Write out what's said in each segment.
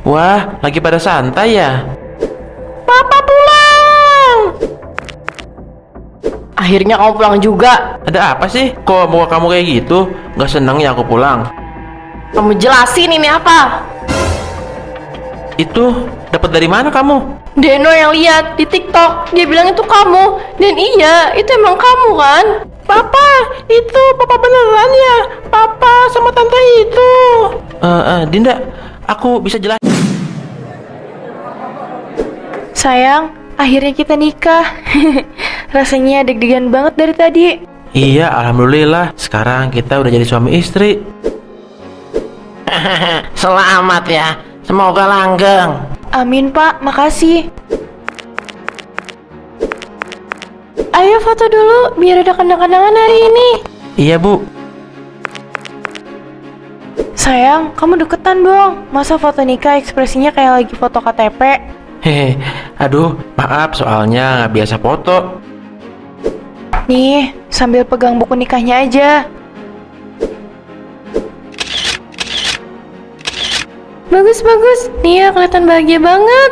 Wah, lagi pada santai ya? Papa pulang. Akhirnya kamu pulang juga. Ada apa sih? Kok muka kamu kayak gitu? Gak seneng ya aku pulang? Kamu jelasin ini apa? Itu dapat dari mana kamu? Deno yang lihat di TikTok, dia bilang itu kamu. Dan iya, itu emang kamu kan? Papa, itu papa beneran ya? Papa sama tante itu. Dinda, aku bisa jelas. Sayang, akhirnya kita nikah. Rasanya deg-degan banget dari tadi. Iya, alhamdulillah. Sekarang kita udah jadi suami istri. Selamat ya. Semoga langgeng. Amin Pak, makasih. Ayo foto dulu, biar ada kenang-kenangan hari ini. Iya, Bu. Sayang, kamu deketan dong. Masa foto nikah ekspresinya kayak lagi foto KTP? Hehe, aduh, maaf soalnya nggak biasa foto. Nih, sambil pegang buku nikahnya aja. Bagus-bagus, Nia kelihatan bahagia banget.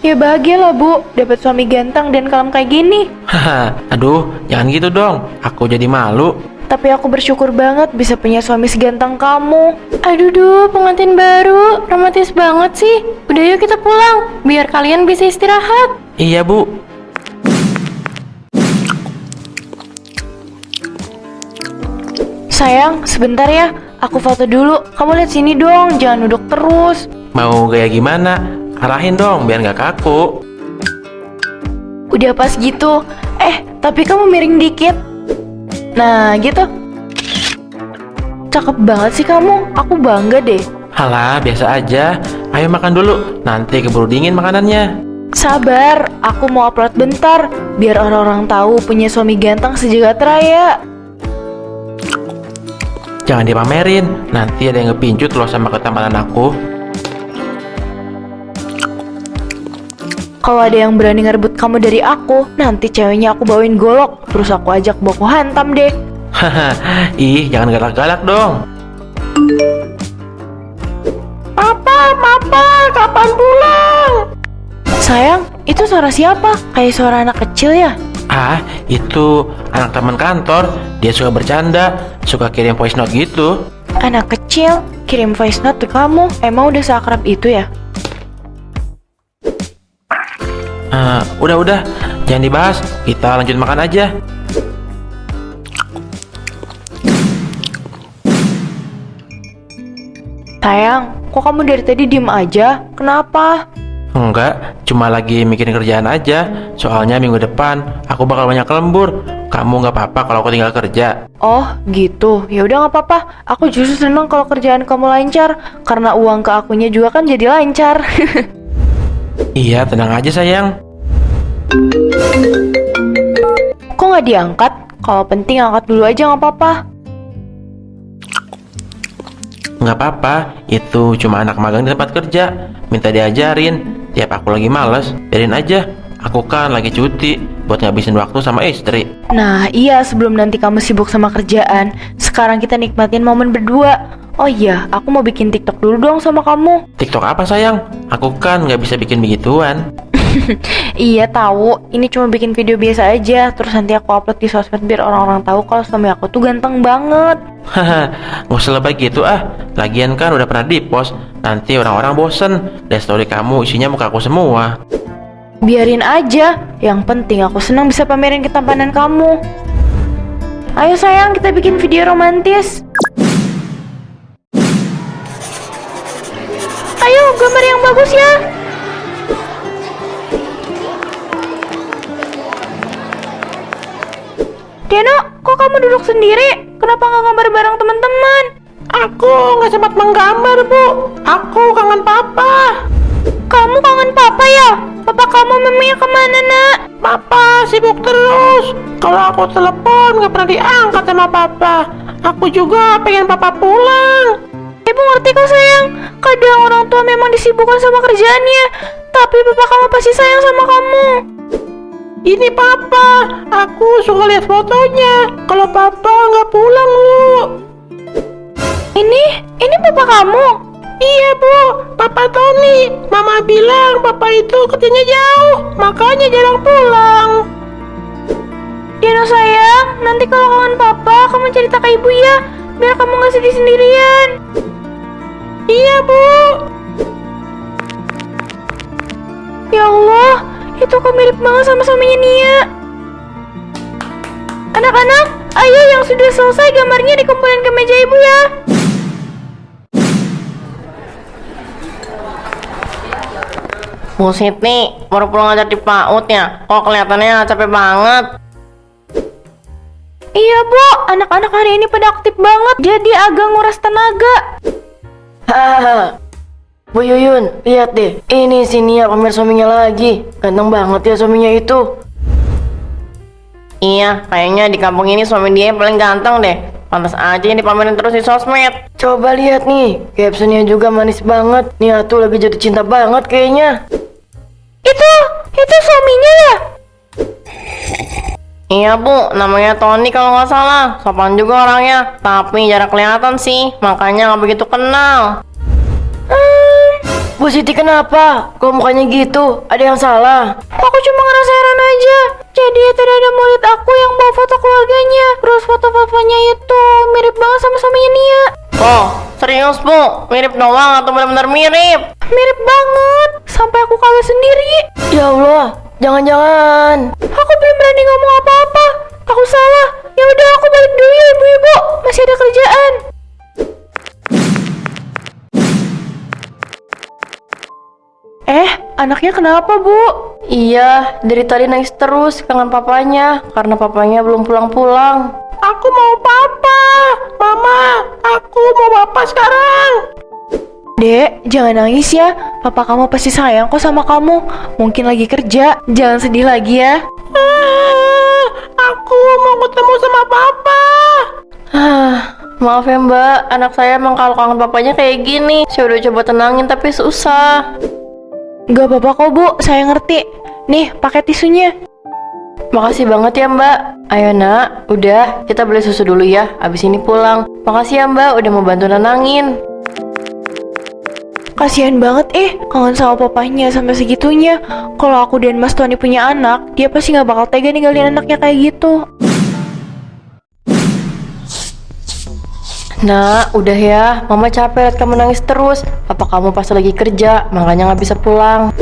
Ya bahagia lah Bu, dapat suami ganteng dan kalem kayak gini. Haha, aduh, jangan gitu dong. Aku jadi malu. Tapi aku bersyukur banget bisa punya suami seganteng kamu. Aduh duh, pengantin baru, romantis banget sih. Udah yuk kita pulang, biar kalian bisa istirahat. Iya, Bu. Sayang, sebentar ya, aku foto dulu. Kamu lihat sini dong, jangan duduk terus. Mau gaya gimana? Arahin dong biar nggak kaku. Udah pas gitu. Tapi kamu miring dikit. Nah, gitu. Cakep banget sih kamu, aku bangga deh. Halah, biasa aja. Ayo makan dulu, nanti keburu dingin makanannya. Sabar, aku mau upload bentar, biar orang-orang tahu punya suami ganteng sejagat raya. Jangan dipamerin, nanti ada yang ngepincut loh sama ketampanan aku. Kalau ada yang berani ngerebut kamu dari aku, nanti ceweknya aku bawain golok, terus aku ajak baku hantam deh. Haha, ih jangan galak-galak dong. Papa, kapan pulang? Sayang, itu suara siapa? Kayak suara anak kecil ya? Ah, itu anak teman kantor. Dia suka bercanda, suka kirim voice note gitu. Anak kecil, kirim voice note ke kamu, emang udah seakrab itu ya? Udah, jangan dibahas. Kita lanjut makan aja. Sayang, kok kamu dari tadi diem aja? Kenapa? Enggak, cuma lagi mikirin kerjaan aja. Soalnya minggu depan aku bakal banyak lembur. Kamu nggak apa-apa kalau aku tinggal kerja? Oh, gitu. Ya udah nggak apa-apa. Aku justru seneng kalau kerjaan kamu lancar, karena uang ke akunya juga kan jadi lancar. Iya, tenang aja sayang. Kok nggak diangkat? Kalau penting angkat dulu aja nggak apa-apa. Nggak apa-apa, itu cuma anak magang di tempat kerja. Minta diajarin. Tiap aku lagi males, biarin aja. Aku kan lagi cuti buat ngabisin waktu sama istri. Nah iya, sebelum nanti kamu sibuk sama kerjaan, sekarang kita nikmatin momen berdua. Oh iya, aku mau bikin TikTok dulu dong sama kamu. TikTok apa sayang? Aku kan nggak bisa bikin begituan. Iya tahu, ini cuma bikin video biasa aja. Terus nanti aku upload di sosmed biar orang-orang tahu kalau suami aku tuh ganteng banget. Haha, nggak usah lebay gitu ah. Lagian kan udah pernah di post. Nanti orang-orang bosen. Dan story kamu isinya muka aku semua. Biarin aja, yang penting aku senang bisa pamerin ketampanan kamu. Ayo sayang, kita bikin video romantis. Ayo, gambar yang bagus ya. Deno, kok kamu duduk sendiri? Kenapa nggak gambar bareng teman-teman? Aku nggak sempat menggambar, Bu. Aku kangen Papa. Kamu kangen Papa ya? Papa kamu memangnya kemana, nak? Papa sibuk terus. Kalau aku telepon nggak pernah diangkat sama Papa. Aku juga pengen Papa pulang. Ibu ngerti kok sayang. Kadang orang tua memang disibukkan sama kerjaannya, tapi Papa kamu pasti sayang sama kamu. Ini Papa. Aku suka lihat fotonya. Kalau Papa nggak pulang, Bu. Ini Papa kamu. Iya bu, Papa Tony. Mama bilang Papa itu kerjanya jauh, makanya jarang pulang. Dino sayang, nanti kalau kangen papa, kamu cerita ke ibu ya, biar kamu gak sedih sendirian. Iya bu. Ya Allah, itu kok mirip banget sama suaminya Nia. Anak-anak, ayo yang sudah selesai gambarnya dikumpulin ke meja ibu ya. Bu Siti, baru pulang aja di PAUD ya? Kok kelihatannya capek banget? Iya bu, anak-anak hari ini pada aktif banget, jadi agak nguras tenaga. Hahaha. Bu Yuyun, lihat deh. Ini si Nia pamer suaminya lagi. Ganteng banget ya suaminya itu. Iya, kayaknya di kampung ini suami dia yang paling ganteng deh. Pantas aja yang dipamerin terus di sosmed. Coba lihat nih, captionnya juga manis banget. Nia tuh lagi jatuh cinta banget kayaknya. Itu suaminya ya? Iya bu, namanya Tony kalau nggak salah. Sopan juga orangnya, tapi jarang kelihatan sih. Makanya nggak begitu kenal. Bu Siti kenapa? Kok mukanya gitu? Ada yang salah? Aku cuma ngerasa heran aja. Jadi tadi ada murid aku yang bawa foto keluarganya. Terus foto-fotonya itu mirip banget sama suaminya Nia. Oh, serius bu? Mirip doang atau benar-benar mirip? Mirip banget. Sampai aku kaget sendiri. Ya Allah, jangan-jangan. Aku belum berani ngomong apa-apa. Aku salah. Ya udah aku balik dulu ya ibu-ibu. Masih ada kerjaan. Anaknya kenapa bu? Iya, dari tadi nangis terus kangen papanya karena papanya belum pulang-pulang. Aku mau Papa. Mama, aku mau Papa sekarang. Dek, jangan nangis ya. Papa kamu pasti sayang kok sama kamu. Mungkin lagi kerja. Jangan sedih lagi ya. Aku mau ketemu sama Papa. Maaf ya mbak, anak saya emang kalau kangen papanya kayak gini. Saya udah coba tenangin tapi susah. Gak apa-apa kok bu, saya ngerti. Nih, pakai tisunya. Makasih banget ya mbak. Ayo nak, udah kita beli susu dulu ya. Abis ini pulang. Makasih ya mbak udah mau bantu nenangin. Kasihan banget kangen sama papanya sampai segitunya. Kalau aku dan Mas Tony punya anak, dia pasti gak bakal tega ninggalin anaknya kayak gitu. Nah, udah ya. Mama capek liat kamu nangis terus. Papa kamu pasti lagi kerja, makanya nggak bisa pulang.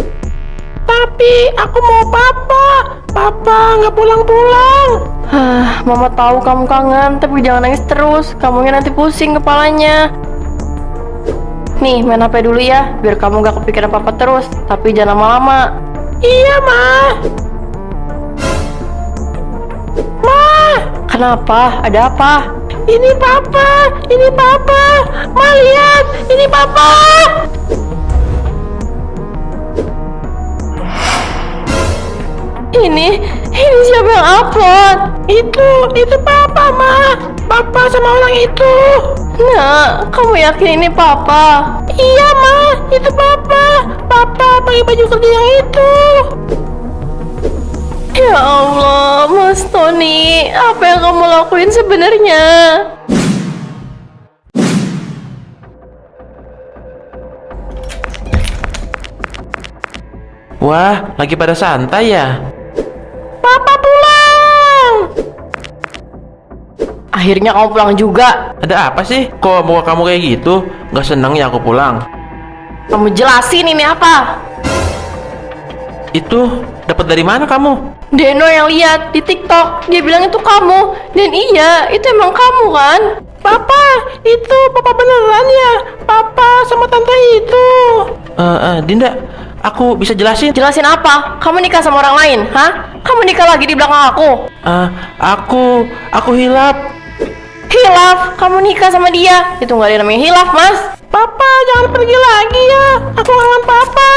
Tapi aku mau Papa. Papa nggak pulang-pulang. Mama tahu kamu kangen, tapi jangan nangis terus. Kamunya nanti pusing kepalanya. Nih, main HP dulu ya, biar kamu gak kepikiran papa terus. Tapi jangan lama-lama. Iya, Ma. Ma, Kenapa? Ada apa? ini Papa. Ini Papa. Ma, lihat. Ini Papa. Ini siapa yang upload? Itu Papa, Ma. Papa sama orang itu. Nah, kamu yakin ini papa? Iya, Ma. Itu Papa. Papa pakai baju kerja yang itu. Ya Allah, Mas Tony, apa yang kamu lakuin sebenarnya? Wah, lagi pada santai ya? Papa pulang. Akhirnya kamu pulang juga. Ada apa sih? Kok muka kamu kayak gitu? Gak seneng ya aku pulang? Kamu jelasin ini apa? Itu dapat dari mana kamu? Deno yang lihat di TikTok, dia bilang itu kamu. Dan iya, itu emang kamu kan? Papa, itu Papa beneran ya? Papa sama tante itu. Dinda, aku bisa jelasin? Jelasin apa? Kamu nikah sama orang lain, hah? Kamu nikah lagi di belakang aku. Aku hilap. Hilaf, kamu nikah sama dia. Itu nggak ada namanya hilaf, Mas. Papa, jangan pergi lagi ya. Aku kangen Papa.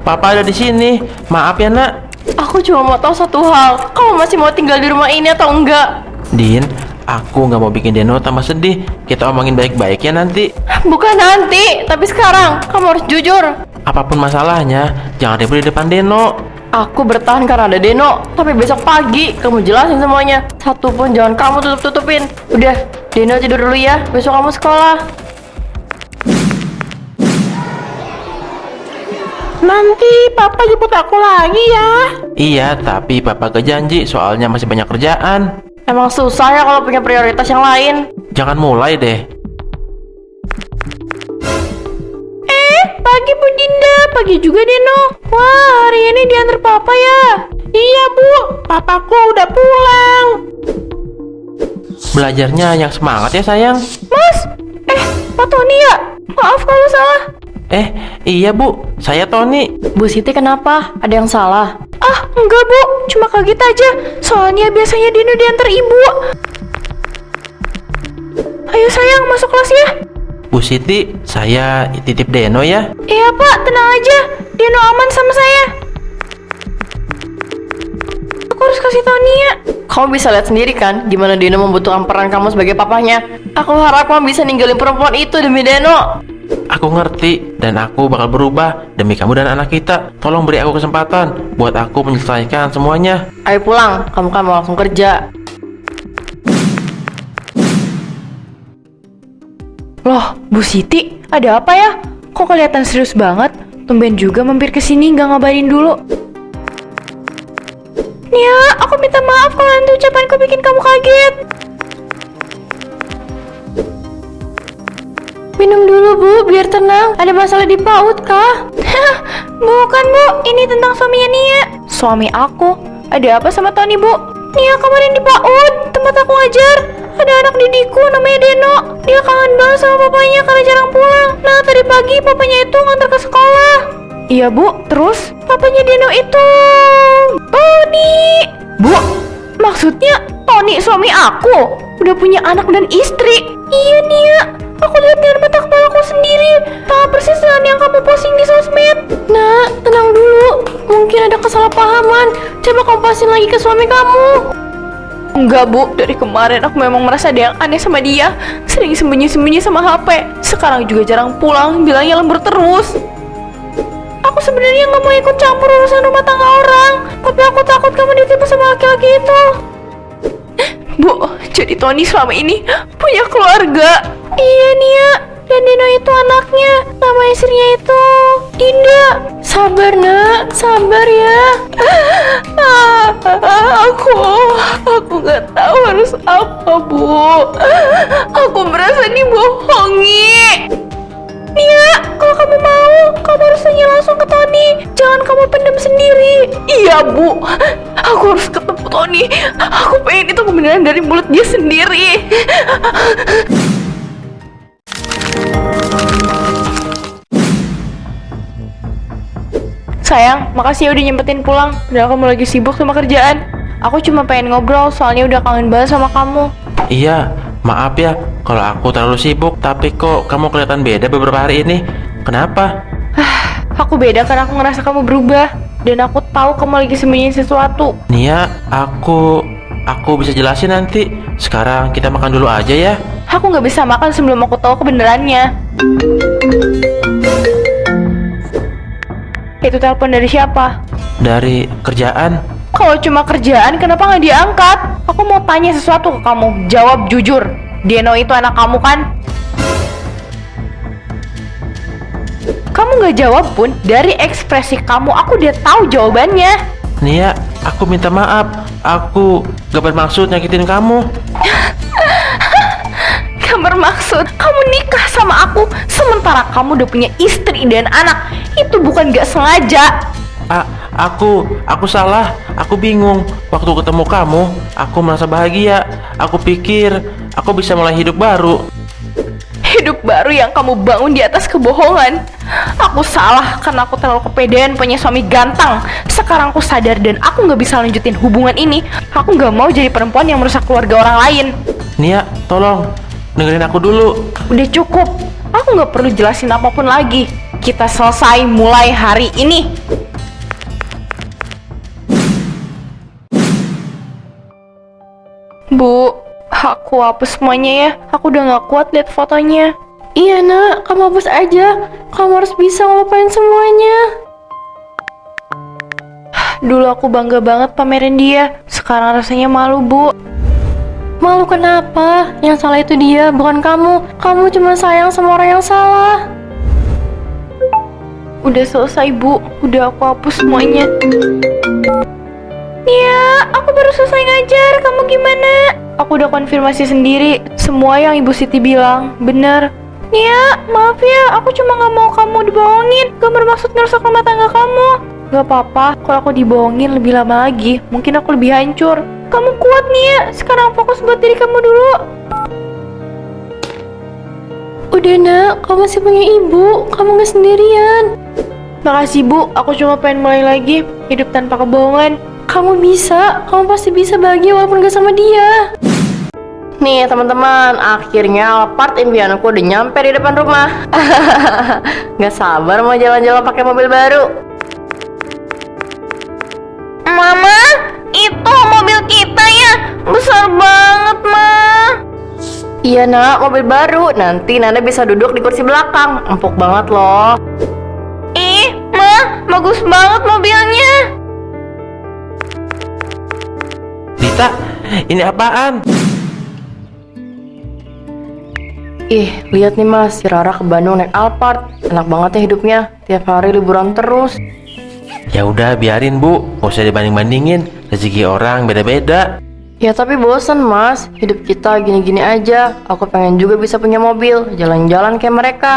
Papa ada di sini. Maaf ya, Nak. Aku cuma mau tahu satu hal. Kamu masih mau tinggal di rumah ini atau enggak? Din, aku nggak mau bikin Deno tambah sedih. Kita omongin baik-baik ya nanti. Bukan nanti, tapi sekarang. Kamu harus jujur. Apapun masalahnya, jangan ribut di depan Deno. Aku bertahan karena ada Deno. Tapi besok pagi kamu jelasin semuanya. Satu pun jangan kamu tutup-tutupin. Udah, Deno tidur dulu ya. Besok kamu sekolah. nanti papa jemput aku lagi ya. Iya, tapi papa gak janji soalnya masih banyak kerjaan. Emang susah ya kalau punya prioritas yang lain. Jangan mulai deh. Pagi Bu Dinda, pagi juga Deno. Wah, hari ini diantar papa ya? Iya bu, papaku udah pulang. Belajarnya yang semangat ya sayang. Mas, Pak Tony ya? Maaf kalau salah. Iya bu, saya Tony. Bu Siti kenapa? Ada yang salah? Ah, enggak Bu, cuma kaget aja. Soalnya biasanya Deno diantar ibu. Ayo sayang, masuk kelas ya. Bu Siti, saya titip Deno ya. Iya Pak, tenang aja. Deno aman sama saya. Aku harus kasih Tony ya. Kamu bisa lihat sendiri kan gimana Deno membutuhkan peran kamu sebagai papahnya. Aku harap kamu bisa ninggalin perempuan itu demi Deno. Aku ngerti dan aku bakal berubah demi kamu dan anak kita. Tolong beri aku kesempatan buat aku menyelesaikan semuanya. Ayo pulang, kamu kan mau langsung kerja. Loh, Bu Siti, ada apa ya? Kok kelihatan serius banget? Tumben juga mampir ke sini nggak ngabarin dulu. Nia, aku minta maaf kalau nanti ucapanku bikin kamu kaget. Minum dulu Bu, biar tenang. Ada masalah di PAUD kah? Bukan Bu, ini tentang suaminya Nia. Suami aku? Ada apa sama Tony Bu? Nia kemarin di PAUD, tempat aku ngajar. Ada anak didikku namanya Deno. Dia kangen banget sama papanya karena jarang pulang. Nah tadi pagi papanya itu ngantar ke sekolah. Iya Bu, terus papanya Deno itu Tony. Bu, maksudnya Tony suami aku udah punya anak dan istri. Iya Nia, aku lihat dengan mata kepalaku sendiri. Sama persis dengan yang kamu posting di sosmed. Nah, tenang dulu. Mungkin ada kesalahpahaman. Coba kamu pasin lagi ke suami kamu. Enggak Bu, dari kemarin aku memang merasa ada yang aneh sama dia. Sering sembunyi-sembunyi sama HP. Sekarang juga jarang pulang, bilangnya lembur terus. Aku sebenarnya nggak mau ikut campur urusan rumah tangga orang, tapi aku takut kamu ditipu sama laki-laki itu. Bu, jadi Tony selama ini punya keluarga. Iya Nia, dan Dino itu anaknya. Nama istrinya itu Dinda. Sabar nak, sabar ya. Aku nggak tahu harus apa Bu. Aku merasa dibohongi. Nia, kalau kamu mau, kamu harus tanya langsung ke Tony. Jangan kamu pendam sendiri. Iya Bu, aku harus ketemu Tony. Aku pengen itu kebenaran dari mulut dia sendiri. Sayang, makasih ya udah nyempetin pulang. Padahal kamu lagi sibuk sama kerjaan. Aku cuma pengen ngobrol, soalnya udah kangen banget sama kamu. Iya, maaf ya kalau aku terlalu sibuk. Tapi kok kamu kelihatan beda beberapa hari ini. Kenapa? Aku beda karena aku ngerasa kamu berubah. Dan aku tahu kamu lagi sembunyiin sesuatu. Nia, aku bisa jelasin nanti. Sekarang kita makan dulu aja ya. Aku nggak bisa makan sebelum aku tahu kebenarannya. Itu telepon dari siapa? Dari kerjaan. Kalau cuma kerjaan, kenapa nggak diangkat? Aku mau tanya sesuatu ke kamu. Jawab jujur. Deno itu anak kamu kan? Kamu nggak jawab pun, dari ekspresi kamu aku udah tahu jawabannya. Nia, aku minta maaf. Aku gak bermaksud nyakitin kamu. Gak bermaksud. Kamu nikah sama aku, sementara kamu udah punya istri dan anak. Itu bukan gak sengaja. Aku salah. Aku bingung. Waktu ketemu kamu, aku merasa bahagia. Aku pikir aku bisa mulai hidup baru. Hidup baru yang kamu bangun di atas kebohongan. Aku salah karena aku terlalu kepedean punya suami ganteng. Sekarang aku sadar dan aku gak bisa lanjutin hubungan ini. Aku gak mau jadi perempuan yang merusak keluarga orang lain. Nia, tolong dengerin aku dulu. Udah cukup. Aku gak perlu jelasin apapun lagi. Kita selesai mulai hari ini. Bu, aku hapus semuanya ya. Aku udah gak kuat lihat fotonya. Iya nak, kamu hapus aja. Kamu harus bisa ngelupain semuanya. Dulu aku bangga banget pamerin dia. Sekarang rasanya malu, Bu. Malu kenapa? Yang salah itu dia, bukan kamu. Kamu cuma sayang sama orang yang salah. Udah selesai, Bu. Udah aku hapus semuanya. Nia, aku baru selesai ngajar. Kamu gimana? Aku udah konfirmasi sendiri. Semua yang Ibu Siti bilang benar. Nia, maaf ya. Aku cuma gak mau kamu dibohongin. Gak bermaksud ngerusak rumah tangga kamu. Gak apa-apa. Kalau aku dibohongin lebih lama lagi, mungkin aku lebih hancur. Kamu kuat, Nia. Sekarang fokus buat diri kamu dulu. Udah nak, kamu masih punya ibu, kamu gak sendirian. Makasih, Bu. Aku cuma pengen mulai lagi hidup tanpa kebohongan. Kamu bisa, kamu pasti bisa bahagia walaupun gak sama dia. Nih teman-teman, akhirnya Alphard impianku udah nyampe di depan rumah. Gak sabar mau jalan-jalan pakai mobil baru. Mama, itu mobil kita ya? Besar banget, Ma. Iya nak, mobil baru. Nanti Nanda bisa duduk di kursi belakang. Empuk banget loh. Ih, Ma, bagus banget mobilnya. Dita, ini apaan? Ih, lihat nih mas, si Rara ke Bandung naik Alphard. Enak banget ya hidupnya, tiap hari liburan terus. Ya udah biarin Bu, gak usah dibanding-bandingin. Rezeki orang beda-beda. Ya tapi bosan mas, hidup kita gini-gini aja. Aku pengen juga bisa punya mobil, jalan-jalan kayak mereka.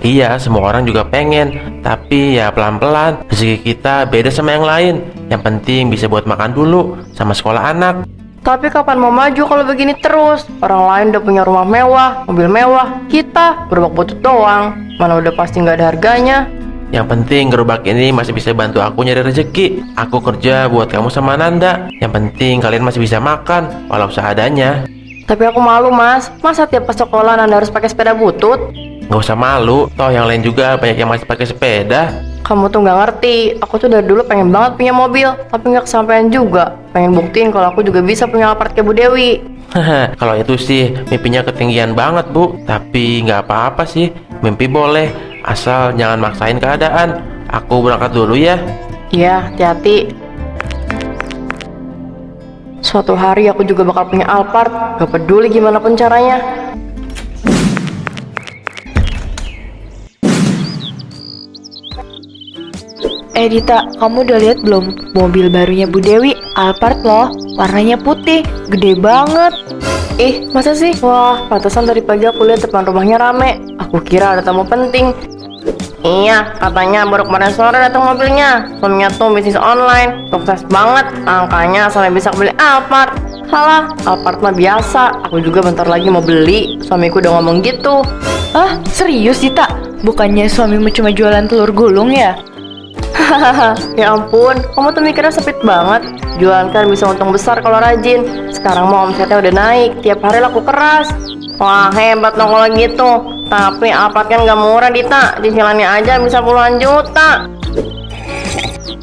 Iya, semua orang juga pengen. Tapi ya pelan-pelan, rezeki kita beda sama yang lain. Yang penting bisa buat makan dulu, sama sekolah anak. Tapi kapan mau maju kalau begini terus? Orang lain udah punya rumah mewah, mobil mewah. Kita gerobak butut doang. Mana udah pasti nggak ada harganya. Yang penting gerobak ini masih bisa bantu aku nyari rezeki. Aku kerja buat kamu sama Nanda. Yang penting kalian masih bisa makan, walau seadanya. Tapi aku malu mas, masa tiap pas sekolah Nanda harus pakai sepeda butut? Gak usah malu, toh yang lain juga banyak yang masih pakai sepeda. Kamu tuh nggak ngerti, aku tuh dari dulu pengen banget punya mobil, tapi nggak kesampaian juga. Pengen buktiin kalau aku juga bisa punya Alphard kayak Bu Dewi. Haha, kalau itu sih mimpinya ketinggian banget Bu. Tapi nggak apa-apa sih, mimpi boleh, asal jangan maksain keadaan. Aku berangkat dulu ya. Iya, hati-hati. Suatu hari aku juga bakal punya Alphard, gak peduli gimana pun caranya. Dita, kamu udah lihat belum mobil barunya Bu Dewi? Alphard loh, warnanya putih, gede banget. Masa sih? Wah, pantesan dari pagi aku lihat depan rumahnya rame. Aku kira ada tamu penting. Iya, katanya baru kemarin sore datang mobilnya. Suaminya tuh bisnis online, sukses banget. Angkanya sampai bisa beli Alphard. Halah, Alphard mah biasa. Aku juga bentar lagi mau beli. Suamiku udah ngomong gitu. Ah, serius Dita? Bukannya suamimu cuma jualan telur gulung ya? Hahaha, ya ampun, kamu tuh mikirnya sempit banget. Jualan kan bisa untung besar kalau rajin. Sekarang mau omsetnya udah naik, tiap hari laku keras. Wah, hebat dong kalau gitu. Tapi Alphard kan gak murah Dita, cicilannya aja bisa puluhan juta.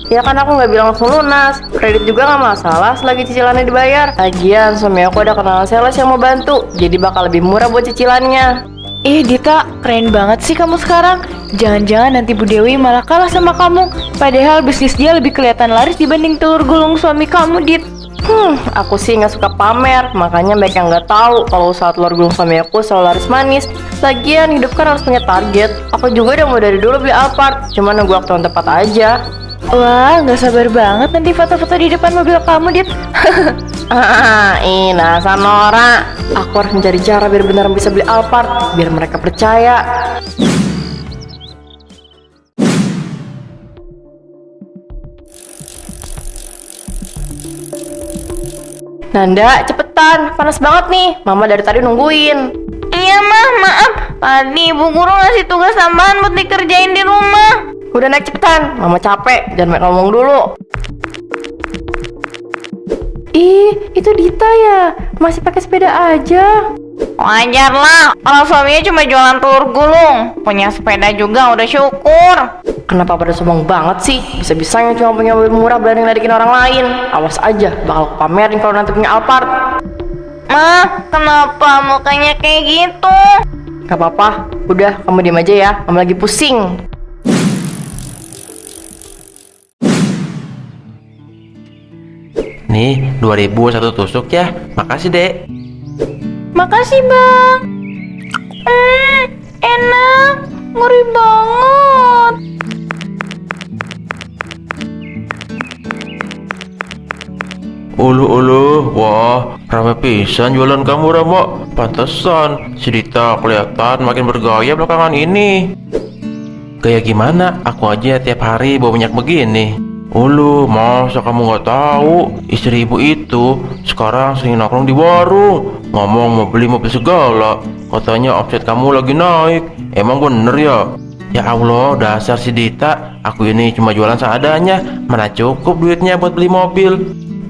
Ya kan aku nggak bilang langsung lunas, kredit juga nggak masalah selagi cicilannya dibayar. Lagian suami aku ada kenalan sales yang mau bantu, jadi bakal lebih murah buat cicilannya. Dita, keren banget sih kamu sekarang. Jangan-jangan nanti Bu Dewi malah kalah sama kamu. Padahal bisnis dia lebih kelihatan laris dibanding telur gulung suami kamu, Dit. Aku sih nggak suka pamer, makanya baik yang nggak tahu kalau usaha telur gulung suami aku selalu laris manis. Lagian hidup kan harus punya target. Aku juga udah mau dari dulu beli Alphard, cuma nunggu waktu yang tepat aja. Wah, nggak sabar banget nanti foto-foto di depan mobil kamu, Dit. Dasar Nora. Aku harus mencari cara biar benar bisa beli Alphard, biar mereka percaya. Nanda, cepetan, panas banget nih. Mama dari tadi nungguin. Iya, Mah, maaf. Tadi Ibu Guru ngasih tugas tambahan buat dikerjain di rumah. Udah naik cepetan, Mama capek, jangan banyak ngomong dulu. Itu Dita ya? Masih pakai sepeda aja. Wajar lah, orang suaminya cuma jualan telur gulung. Punya sepeda juga udah syukur. Kenapa pada sombong banget sih? Bisa-bisanya cuma punya mobil murah berani ngeledekin orang lain. Awas aja, bakal aku pamerin kalau nanti punya Alphard. Mah, kenapa mukanya kayak gitu? Gak apa-apa, udah kamu diem aja ya, Mama lagi pusing. Nih, 2000 satu tusuk ya. Makasih, Dek. Makasih, Bang. Enak. Ngeri banget. Ulu, wah, rame pisan jualan kamu, Ramo. Pantesan, si Dita kelihatan makin bergaya belakangan ini. Gaya gimana? Aku aja tiap hari bawa minyak begini. Ulu, masa kamu nggak tahu? Istri ibu itu sekarang sering nongkrong di warung, ngomong mau beli mobil segala. Katanya omset kamu lagi naik. Emang bener ya? Ya Allah, dasar si Dita. Aku ini cuma jualan seadanya, mana cukup duitnya buat beli mobil.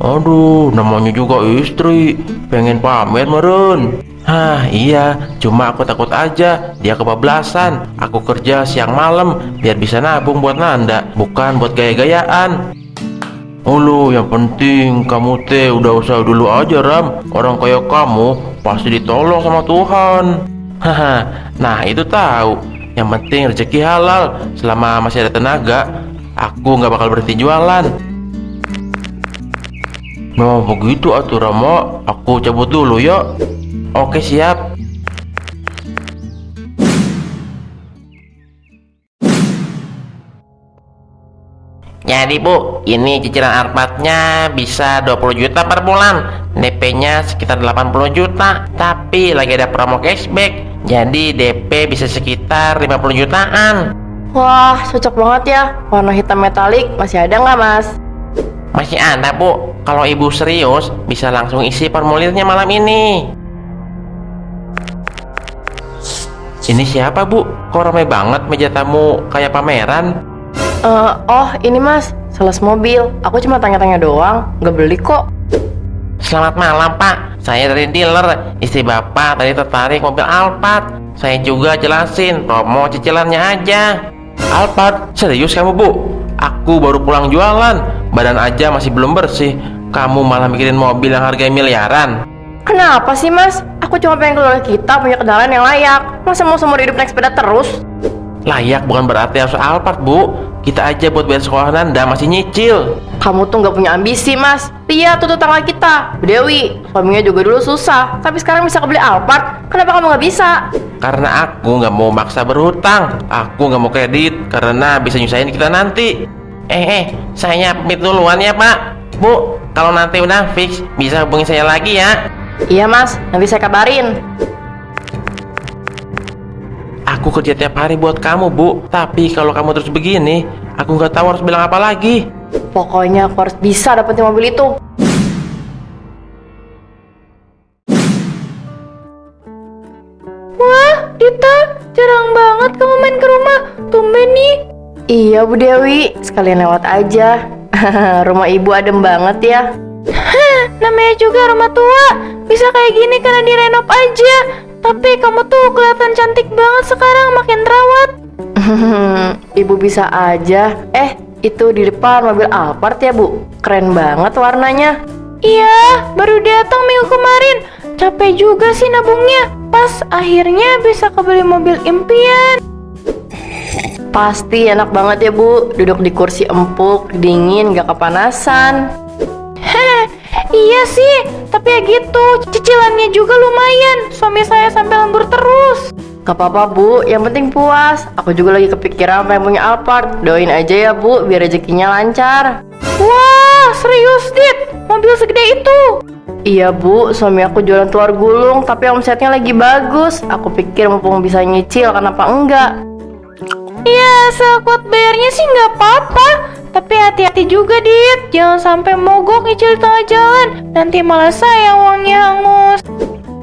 Aduh, namanya juga istri, pengen pamer meren. Hah, iya, cuma aku takut aja dia kebablasan. Aku kerja siang malam biar bisa nabung buat Nanda, bukan buat gaya-gayaan. Ulu, yang penting kamu teh udah usaha dulu aja, Ram. Orang kayak kamu pasti ditolong sama Tuhan. Haha, nah itu tahu. Yang penting rezeki halal. Selama masih ada tenaga, aku nggak bakal berhenti jualan. Nah begitu atuh Rama, aku cabut dulu ya. Oke siap. Jadi Bu, ini cicilan Alphardnya bisa 20 juta per bulan, DP-nya sekitar 80 juta. Tapi lagi ada promo cashback, jadi DP bisa sekitar 50 jutaan. Wah, cocok banget ya. Warna hitam metalik masih ada nggak, Mas? Masih ada Bu, kalau Ibu serius bisa langsung isi formulirnya malam ini. Ini siapa Bu? Kok ramai banget meja tamu kayak pameran? Oh ini Mas, sales mobil. Aku cuma tanya-tanya doang, nggak beli kok. Selamat malam Pak, saya dari dealer. Istri Bapak tadi tertarik mobil Alphard. Saya juga jelasin promo cicilannya aja. Alphard? Serius kamu Bu? Aku baru pulang jualan, badan aja masih belum bersih. Kamu malah mikirin mobil yang harganya miliaran. Kenapa sih Mas? Aku cuma pengen keluarga kita punya kendaraan yang layak. Masa mau seumur hidup naik sepeda terus? Layak bukan berarti harus Alphard Bu. Kita aja buat bayar sekolah Nanda masih nyicil. Kamu tuh nggak punya ambisi Mas. Lihat tuh tetangga kita, Bu Dewi. Suaminya juga dulu susah, tapi sekarang bisa kebeli Alphard. Kenapa kamu nggak bisa? Karena aku nggak mau maksa berhutang. Aku nggak mau kredit karena bisa nyusahin kita nanti. Saya pamit duluan ya Pak. Bu, kalau nanti udah fix bisa hubungi saya lagi ya. Iya Mas, nanti saya kabarin. Aku kerja tiap hari buat kamu Bu. Tapi kalau kamu terus begini, aku nggak tahu harus bilang apa lagi. Pokoknya aku harus bisa dapetin mobil itu. Wah, Dita, jarang banget kamu main ke rumah. Tumben nih. Iya Bu Dewi, sekalian lewat aja. Rumah ibu adem banget ya. Namanya juga rumah tua. Bisa kayak gini karena direnov aja. Tapi kamu tuh kelihatan cantik banget sekarang, makin terawat. Ibu bisa aja. Itu di depan mobil Alphard ya Bu. Keren banget warnanya. Iya, baru datang minggu kemarin. Capek juga sih nabungnya. Pas akhirnya bisa kebeli mobil impian. Pasti enak banget ya Bu. Duduk di kursi empuk, dingin, gak kepanasan. Iya sih, tapi ya gitu, cicilannya juga lumayan. Suami saya sampai lembur terus. Gak apa-apa Bu, yang penting puas. Aku juga lagi kepikiran pengen punya Alphard. Doain aja ya Bu, biar rezekinya lancar. Wah, serius Dit? Mobil segede itu? Iya Bu, suami aku jualan telur gulung, tapi omsetnya lagi bagus. Aku pikir mumpung bisa nyicil, kenapa enggak? Iya, sekuat bayarnya sih nggak apa-apa. Tapi hati-hati juga Dit, jangan sampai mogok nyicil di tengah jalan. Nanti malah saya uangnya hangus.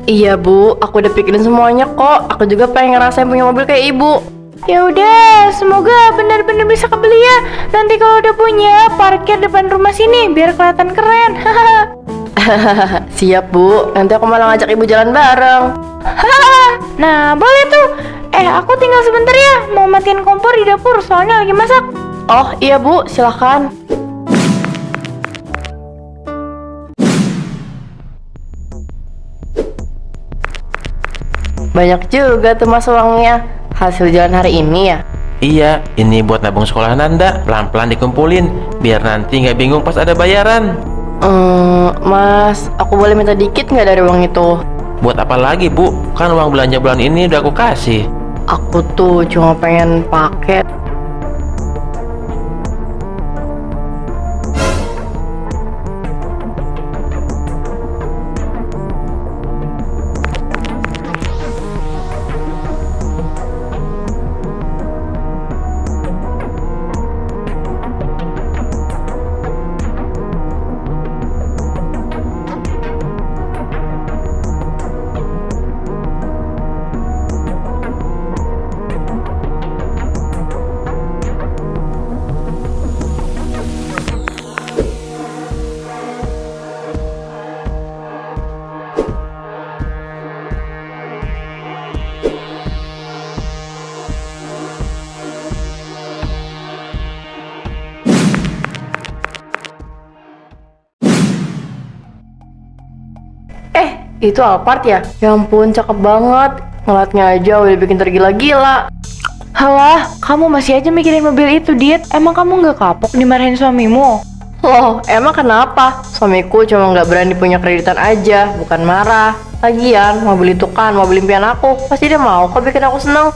Iya Bu, aku udah pikirin semuanya kok. Aku juga pengen ngerasain punya mobil kayak ibu. Ya udah, semoga benar-benar bisa kebeli ya. Nanti kalau udah punya, parkir depan rumah sini biar kelihatan keren. Siap Bu, nanti aku malah ngajak ibu jalan bareng. Nah, boleh tuh. Aku tinggal sebentar ya, mau matiin kompor di dapur soalnya lagi masak. Oh iya Bu, silakan. Banyak juga tuh Mas uangnya. Hasil jalan hari ini ya? Iya, ini buat nabung sekolah Nanda. Pelan-pelan dikumpulin, biar nanti nggak bingung pas ada bayaran. Mas, aku boleh minta dikit nggak dari uang itu? Buat apa lagi Bu? Kan uang belanja bulan ini udah aku kasih. Aku tuh cuma pengen pakai. Itu Alphard ya? Ya ampun, cakep banget. Ngeliatnya aja udah bikin tergila-gila. Halah, kamu masih aja mikirin mobil itu, Dit. Emang kamu nggak kapok dimarahin suamimu? Loh, emang kenapa? Suamiku cuma nggak berani punya kreditan aja, bukan marah. Lagian, mobil itu kan mobil impian aku. Pasti dia mau kok bikin aku seneng.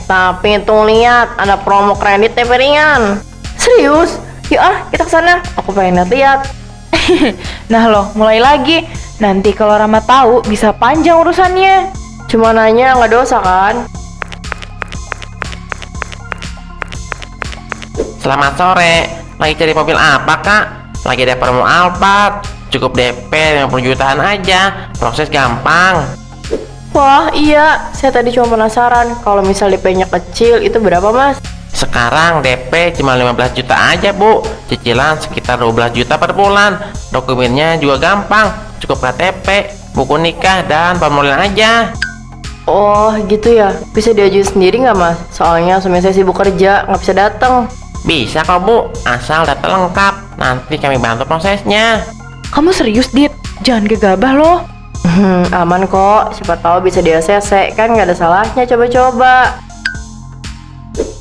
Tapi tuh lihat, ada promo kredit TP ringan. Serius? Yuk kita kesana. Aku pengen lihat-lihat. Nah loh, mulai lagi. Nanti kalau Rama tahu, bisa panjang urusannya. Cuma nanya, nggak dosa kan? Selamat sore. Lagi cari mobil apa, Kak? Lagi ada promo Alphard. Cukup DP 50 jutaan aja. Proses gampang. Wah, iya. Saya tadi cuma penasaran. Kalau misal DP-nya kecil, itu berapa, Mas? Sekarang DP cuma 15 juta aja, Bu. Cicilan sekitar 12 juta per bulan. Dokumennya juga gampang. Cukup KTP, buku nikah, dan formulir aja. Oh, gitu ya. Bisa diajuin sendiri nggak, Mas? Soalnya suami saya sibuk kerja, nggak bisa datang. Bisa kok, Bu. Asal data lengkap. Nanti kami bantu prosesnya. Kamu serius, Dit? Jangan gegabah loh. Aman kok. Siapa tahu bisa di ACC. Kan nggak ada salahnya coba-coba.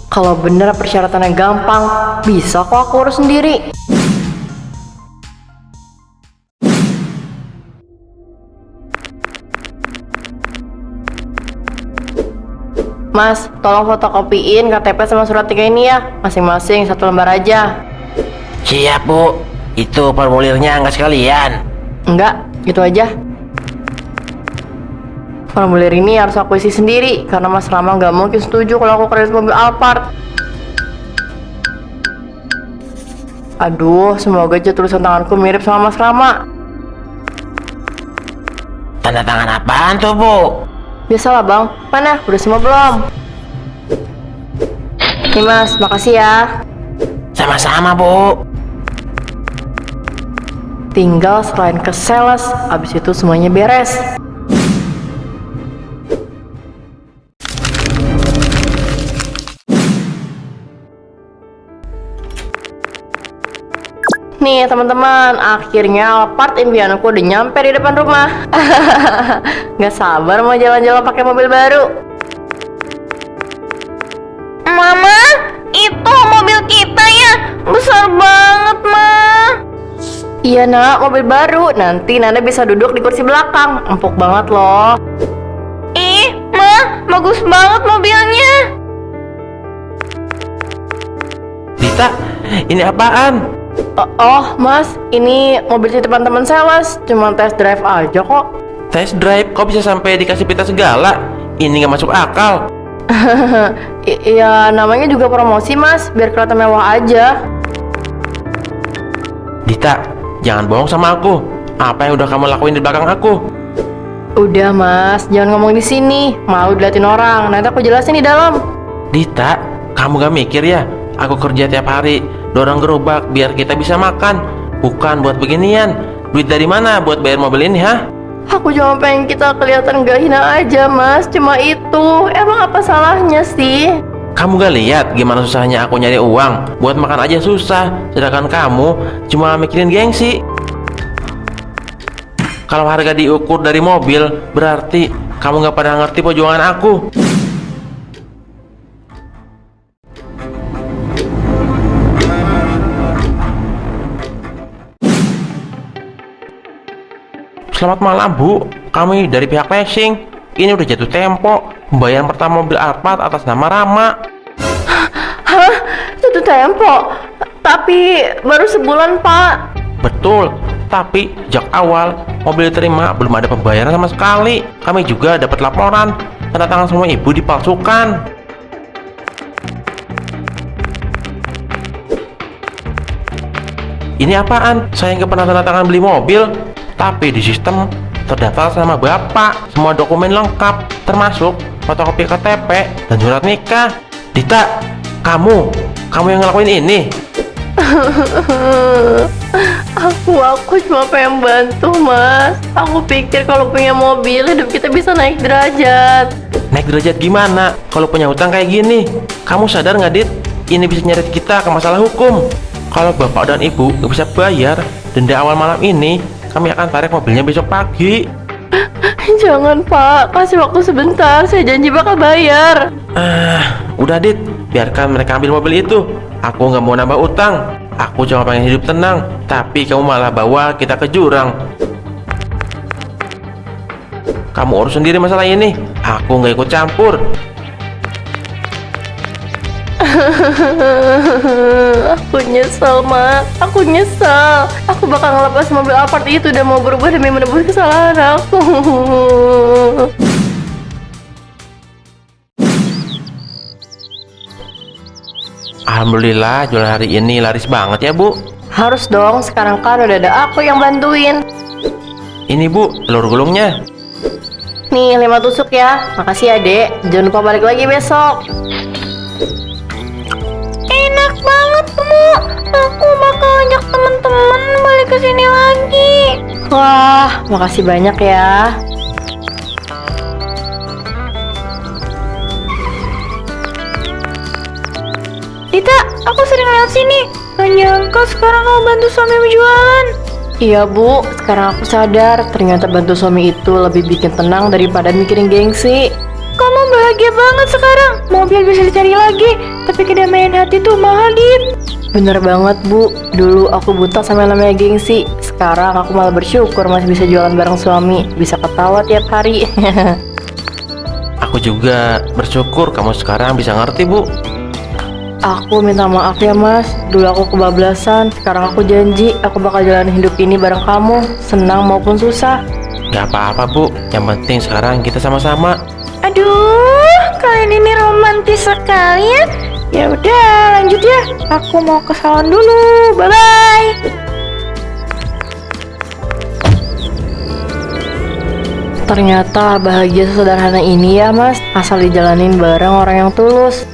Kalau bener persyaratannya gampang, bisa kok aku urus sendiri. Mas, tolong fotokopiin KTP sama surat nikah ini ya. Masing-masing 1 lembar aja. Siap, Bu. Itu formulirnya nggak sekalian. Enggak, gitu aja. Formulir ini harus aku isi sendiri karena Mas Rama nggak mungkin setuju kalau aku kredit mobil Alphard. Aduh, semoga aja tulisan tanganku mirip sama Mas Rama. Tanda tangan apaan tuh, Bu? Biasalah bang, mana? Udah semua belum? Nih Mas, makasih ya. Sama-sama, Bu. Tinggal selain ke sales, abis itu semuanya beres. Nih teman-teman, akhirnya Alphard impianku udah nyampe di depan rumah. Gak sabar mau jalan-jalan pakai mobil baru. Mama, itu mobil kita ya? Besar banget, Ma. Iya nak, mobil baru. Nanti Nanda bisa duduk di kursi belakang. Empuk banget loh. Ih, Ma, bagus banget mobilnya. Dita, ini apaan? Oh mas, ini mobil titipan teman sales. Cuma test drive aja kok. Test drive, kok bisa sampai dikasih pita segala? Ini nggak masuk akal. Iya, namanya juga promosi mas, biar kelihatan mewah aja. Dita, jangan bohong sama aku. Apa yang udah kamu lakuin di belakang aku? Udah mas, jangan ngomong di sini. Malu diliatin orang. Nanti aku jelasin di dalam. Dita, kamu gak mikir ya? Aku kerja tiap hari, dorong gerobak biar kita bisa makan. Bukan buat beginian. Duit dari mana buat bayar mobil ini, ha? Aku cuma pengen kita kelihatan gak hina aja mas. Cuma itu. Emang apa salahnya sih? Kamu gak lihat gimana susahnya aku nyari uang? Buat makan aja susah. Sedangkan kamu cuma mikirin gengsi. Kalau harga diukur dari mobil, berarti kamu gak pernah ngerti perjuangan aku. Selamat malam, Bu. Kami dari pihak leasing. Ini udah jatuh tempo. pembayaran pertama mobil Alphard atas nama Rama. Hah? Jatuh tempo? Tapi baru sebulan, Pak. Betul, tapi sejak awal mobil diterima belum ada pembayaran sama sekali. Kami juga dapat laporan tanda tangan semua ibu dipalsukan. Ini apaan? Saya nggak pernah tanda tangan beli mobil, tapi di sistem terdaftar sama bapak. Semua dokumen lengkap, termasuk fotokopi KTP dan surat nikah. Dita, kamu yang ngelakuin ini? Aku cuma pengen bantu, Mas. Aku pikir kalau punya mobil hidup kita bisa naik derajat. Naik derajat gimana kalau punya hutang kayak gini? Kamu sadar nggak, Dit? Ini bisa nyeret kita ke masalah hukum. Kalau bapak dan ibu nggak bisa bayar denda awal malam ini, kami akan tarik mobilnya besok pagi. Jangan, Pak. Kasih waktu sebentar. Saya janji bakal bayar. Udah, Dit. Biarkan mereka ambil mobil itu. Aku nggak mau nambah utang. Aku cuma pengen hidup tenang. Tapi kamu malah bawa kita ke jurang. Kamu urus sendiri masalah ini. Aku nggak ikut campur. Aku nyesel, Mak. Aku nyesel. Aku bakal ngelepas mobil Alphard itu dan mau berubah demi menebus kesalahan aku. Alhamdulillah jualan hari ini laris banget ya, Bu. Harus dong, sekarang kan udah ada aku yang bantuin. Ini, Bu, telur gulungnya. Nih, 5 tusuk ya. Makasih ya, Dek. Jangan lupa balik lagi besok. Enak banget, Bu. Aku bakal ajak teman-teman balik ke sini lagi. Wah, makasih banyak ya. Dita, aku sering lewat sini. Gak nyangka sekarang kamu bantu suami jualan. Iya, Bu. Sekarang aku sadar ternyata bantu suami itu lebih bikin tenang daripada mikirin gengsi. Kamu bahagia banget sekarang. Mobil bisa dicari lagi, tapi kedamaian hati tuh mahal, Dit. Bener banget, Bu. Dulu aku buta sama yang namanya gengsi. Sekarang aku malah bersyukur masih bisa jualan bareng suami. Bisa ketawa tiap hari. Aku juga bersyukur kamu sekarang bisa ngerti, Bu. Aku minta maaf ya, Mas. Dulu aku kebablasan. Sekarang aku janji aku bakal jalanin hidup ini bareng kamu, senang maupun susah. Gak apa-apa, Bu. Yang penting sekarang kita sama-sama. Aduh, kalian ini romantis sekali ya. Ya udah, lanjut ya. Aku mau ke salon dulu. Bye bye. Ternyata bahagia sesederhana ini ya, Mas. Asal dijalanin bareng orang yang tulus.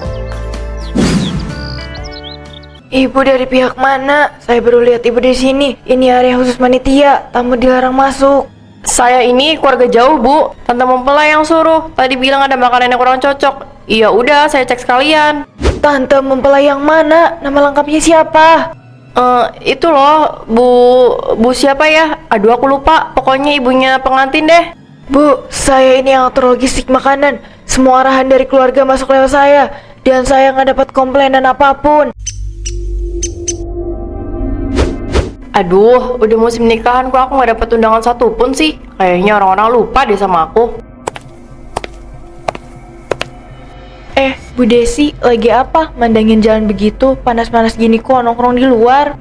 Ibu dari pihak mana? Saya baru lihat ibu di sini. Ini area khusus panitia. Tamu dilarang masuk. Saya ini keluarga jauh, Bu. Tante mempelai yang suruh. Tadi bilang ada makanan yang kurang cocok. Iya udah, saya cek sekalian. Tante mempelai yang mana? Nama lengkapnya siapa? Itu loh, Bu siapa ya? Aduh, aku lupa. Pokoknya ibunya pengantin deh. Bu, saya ini yang atur logistik makanan. Semua arahan dari keluarga masuk lewat saya. Dan saya nggak dapat komplainan apapun. Aduh, udah musim nikahan kok aku nggak dapet undangan satupun sih. Kayaknya orang-orang lupa deh sama aku. Bu Desi, lagi apa? Mandangin jalan begitu, panas-panas gini kok nongkrong di luar.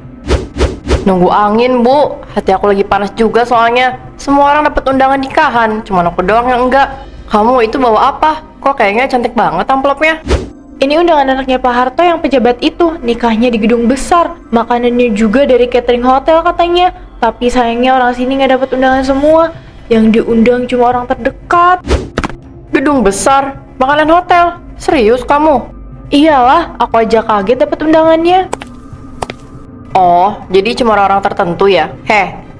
Nunggu angin, Bu. Hati aku lagi panas juga soalnya. Semua orang dapat undangan nikahan, cuma aku doang yang enggak. Kamu itu bawa apa? Kok kayaknya cantik banget amplopnya. Ini undangan anaknya Pak Harto yang pejabat itu. Nikahnya di gedung besar. Makanannya juga dari catering hotel katanya. Tapi sayangnya orang sini nggak dapat undangan semua. Yang diundang cuma orang terdekat. Gedung besar, makanan hotel. Serius kamu? Iyalah, aku aja kaget dapat undangannya. Oh, jadi cuma orang-orang tertentu ya?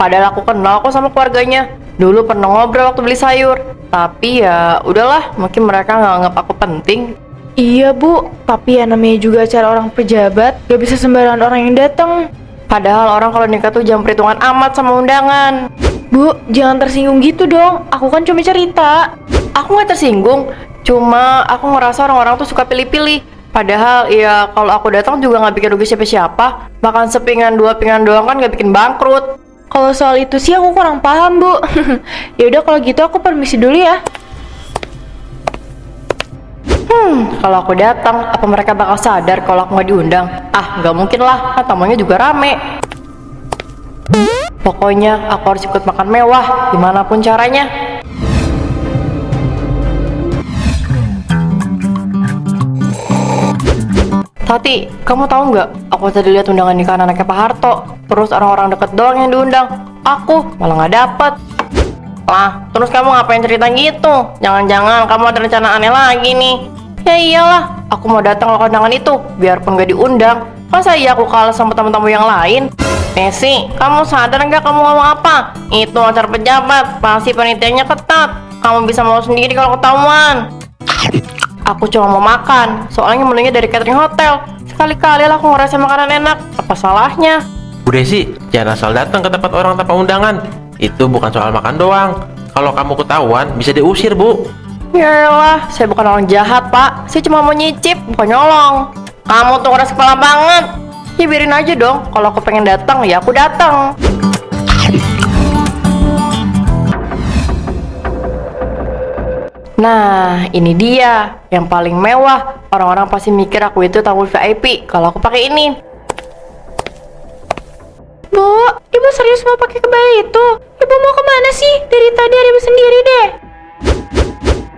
Padahal aku kenal kok sama keluarganya. Dulu pernah ngobrol waktu beli sayur. Tapi ya udahlah, mungkin mereka nggak anggap aku penting. Iya Bu, tapi ya namanya juga acara orang pejabat, gak bisa sembarangan orang yang datang. Padahal orang kalau nikah tuh jangan perhitungan amat sama undangan. Bu, jangan tersinggung gitu dong, aku kan cuma cerita. Aku nggak tersinggung, cuma aku ngerasa orang-orang tuh suka pilih-pilih. Padahal ya kalau aku datang juga nggak bikin rugi siapa-siapa. Makan sepinggan 2 pinggan doang kan nggak bikin bangkrut. Kalau soal itu sih aku kurang paham Bu. Ya udah kalau gitu aku permisi dulu ya. Kalau aku datang, apa mereka bakal sadar kalau aku nggak diundang? Ah, nggak mungkin lah, kan tamunya juga rame. Pokoknya aku harus ikut makan mewah, gimana pun caranya. Tati, kamu tahu nggak? Aku tadi lihat undangan nikahan anaknya Pak Harto. Terus orang-orang deket doang yang diundang. Aku malah nggak dapet. Lah, terus kamu ngapain cerita gitu? Jangan-jangan kamu ada rencana aneh lagi nih. Ya iyalah, aku mau datang ke undangan itu, biarpun gak diundang. Masa iya aku kalah sama tamu-tamu yang lain? Messi, kamu sadar nggak kamu ngomong apa? Itu acara pejabat, pasti penitiannya ketat. Kamu bisa mau sendiri kalau ketahuan. Aku cuma mau makan, soalnya menunya dari catering hotel. Sekali-kali lah aku ngerasain makanan enak. Apa salahnya? Bu Desi, jangan asal datang ke tempat orang tanpa undangan. Itu bukan soal makan doang. Kalau kamu ketahuan, bisa diusir, Bu. Yaelah, saya bukan orang jahat, Pak. Saya cuma mau nyicip, bukan nyolong. Kamu tuh keras kepala banget. Ya biarin aja dong, kalau aku pengen datang, ya aku datang. Nah, ini dia yang paling mewah. Orang-orang pasti mikir aku itu tamu VIP kalau aku pakai ini. Bu, ibu serius mau pakai kebaya itu? Ibu mau kemana sih? Dari tadi ada ibu sendiri deh.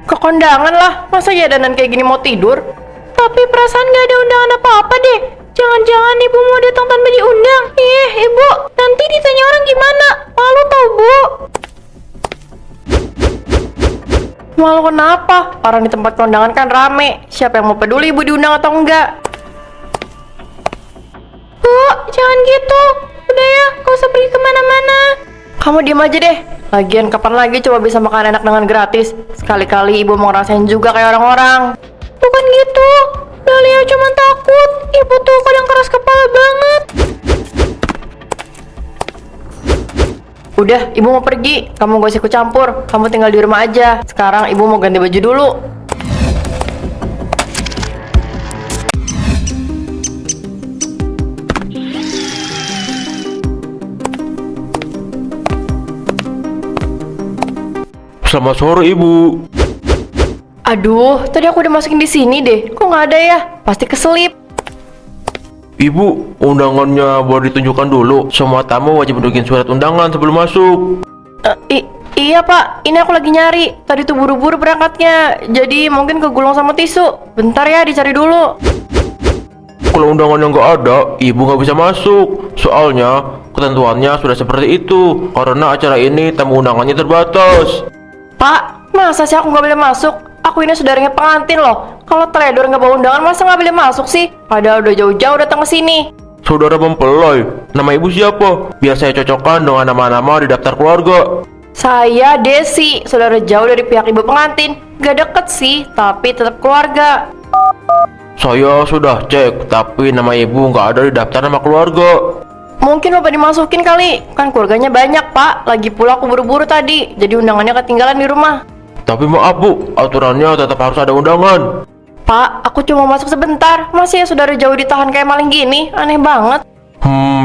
Ke kondangan lah, masa ya dandan kayak gini mau tidur? Tapi perasaan gak ada undangan apa-apa deh. Jangan-jangan ibu mau datang tanpa diundang. Ibu, nanti ditanya orang gimana? Malu tau, Bu. Malu kenapa? Orang di tempat kondangan kan rame. Siapa yang mau peduli ibu diundang atau enggak? Bu, jangan gitu. Udah ya, gak usah pergi kemana-mana. Kamu diem aja deh. Lagian kapan lagi coba bisa makan enak dengan gratis? Sekali-kali ibu mau ngerasain juga kayak orang-orang. Bukan gitu. Dahlia cuma takut. Ibu tuh kadang keras kepala banget. Udah, ibu mau pergi. Kamu gak usah ikut campur. Kamu tinggal di rumah aja. Sekarang ibu mau ganti baju dulu. Selamat sore, Ibu. Aduh, tadi aku udah masukin di sini deh. Kok nggak ada ya? Pasti keselip. Ibu, undangannya boleh ditunjukkan dulu. Semua tamu wajib menunjukin surat undangan sebelum masuk. Iya pak, ini aku lagi nyari. Tadi tuh buru-buru berangkatnya. Jadi mungkin kegulung sama tisu. Bentar ya, dicari dulu. Kalau undangannya nggak ada, ibu nggak bisa masuk. Soalnya ketentuannya sudah seperti itu. Karena acara ini tamu undangannya terbatas. Pak, masa sih aku nggak boleh masuk? Aku ini saudaranya pengantin loh. Kalau teledor nggak bawa undangan, masa nggak boleh masuk sih? Padahal udah jauh-jauh datang ke sini. Saudara mempelai, nama ibu siapa? Biar saya cocokkan dengan nama-nama di daftar keluarga. Saya Desi, saudara jauh dari pihak ibu pengantin. Gak deket sih, tapi tetap keluarga. Saya sudah cek, tapi nama ibu nggak ada di daftar nama keluarga. Mungkin bapak dimasukin kali, kan keluarganya banyak pak. Lagi pula aku buru-buru tadi, jadi undangannya ketinggalan di rumah. Tapi maaf bu, aturannya tetap harus ada undangan. Pak, aku cuma masuk sebentar. Masih ya saudara jauh ditahan kayak maling gini? Aneh banget.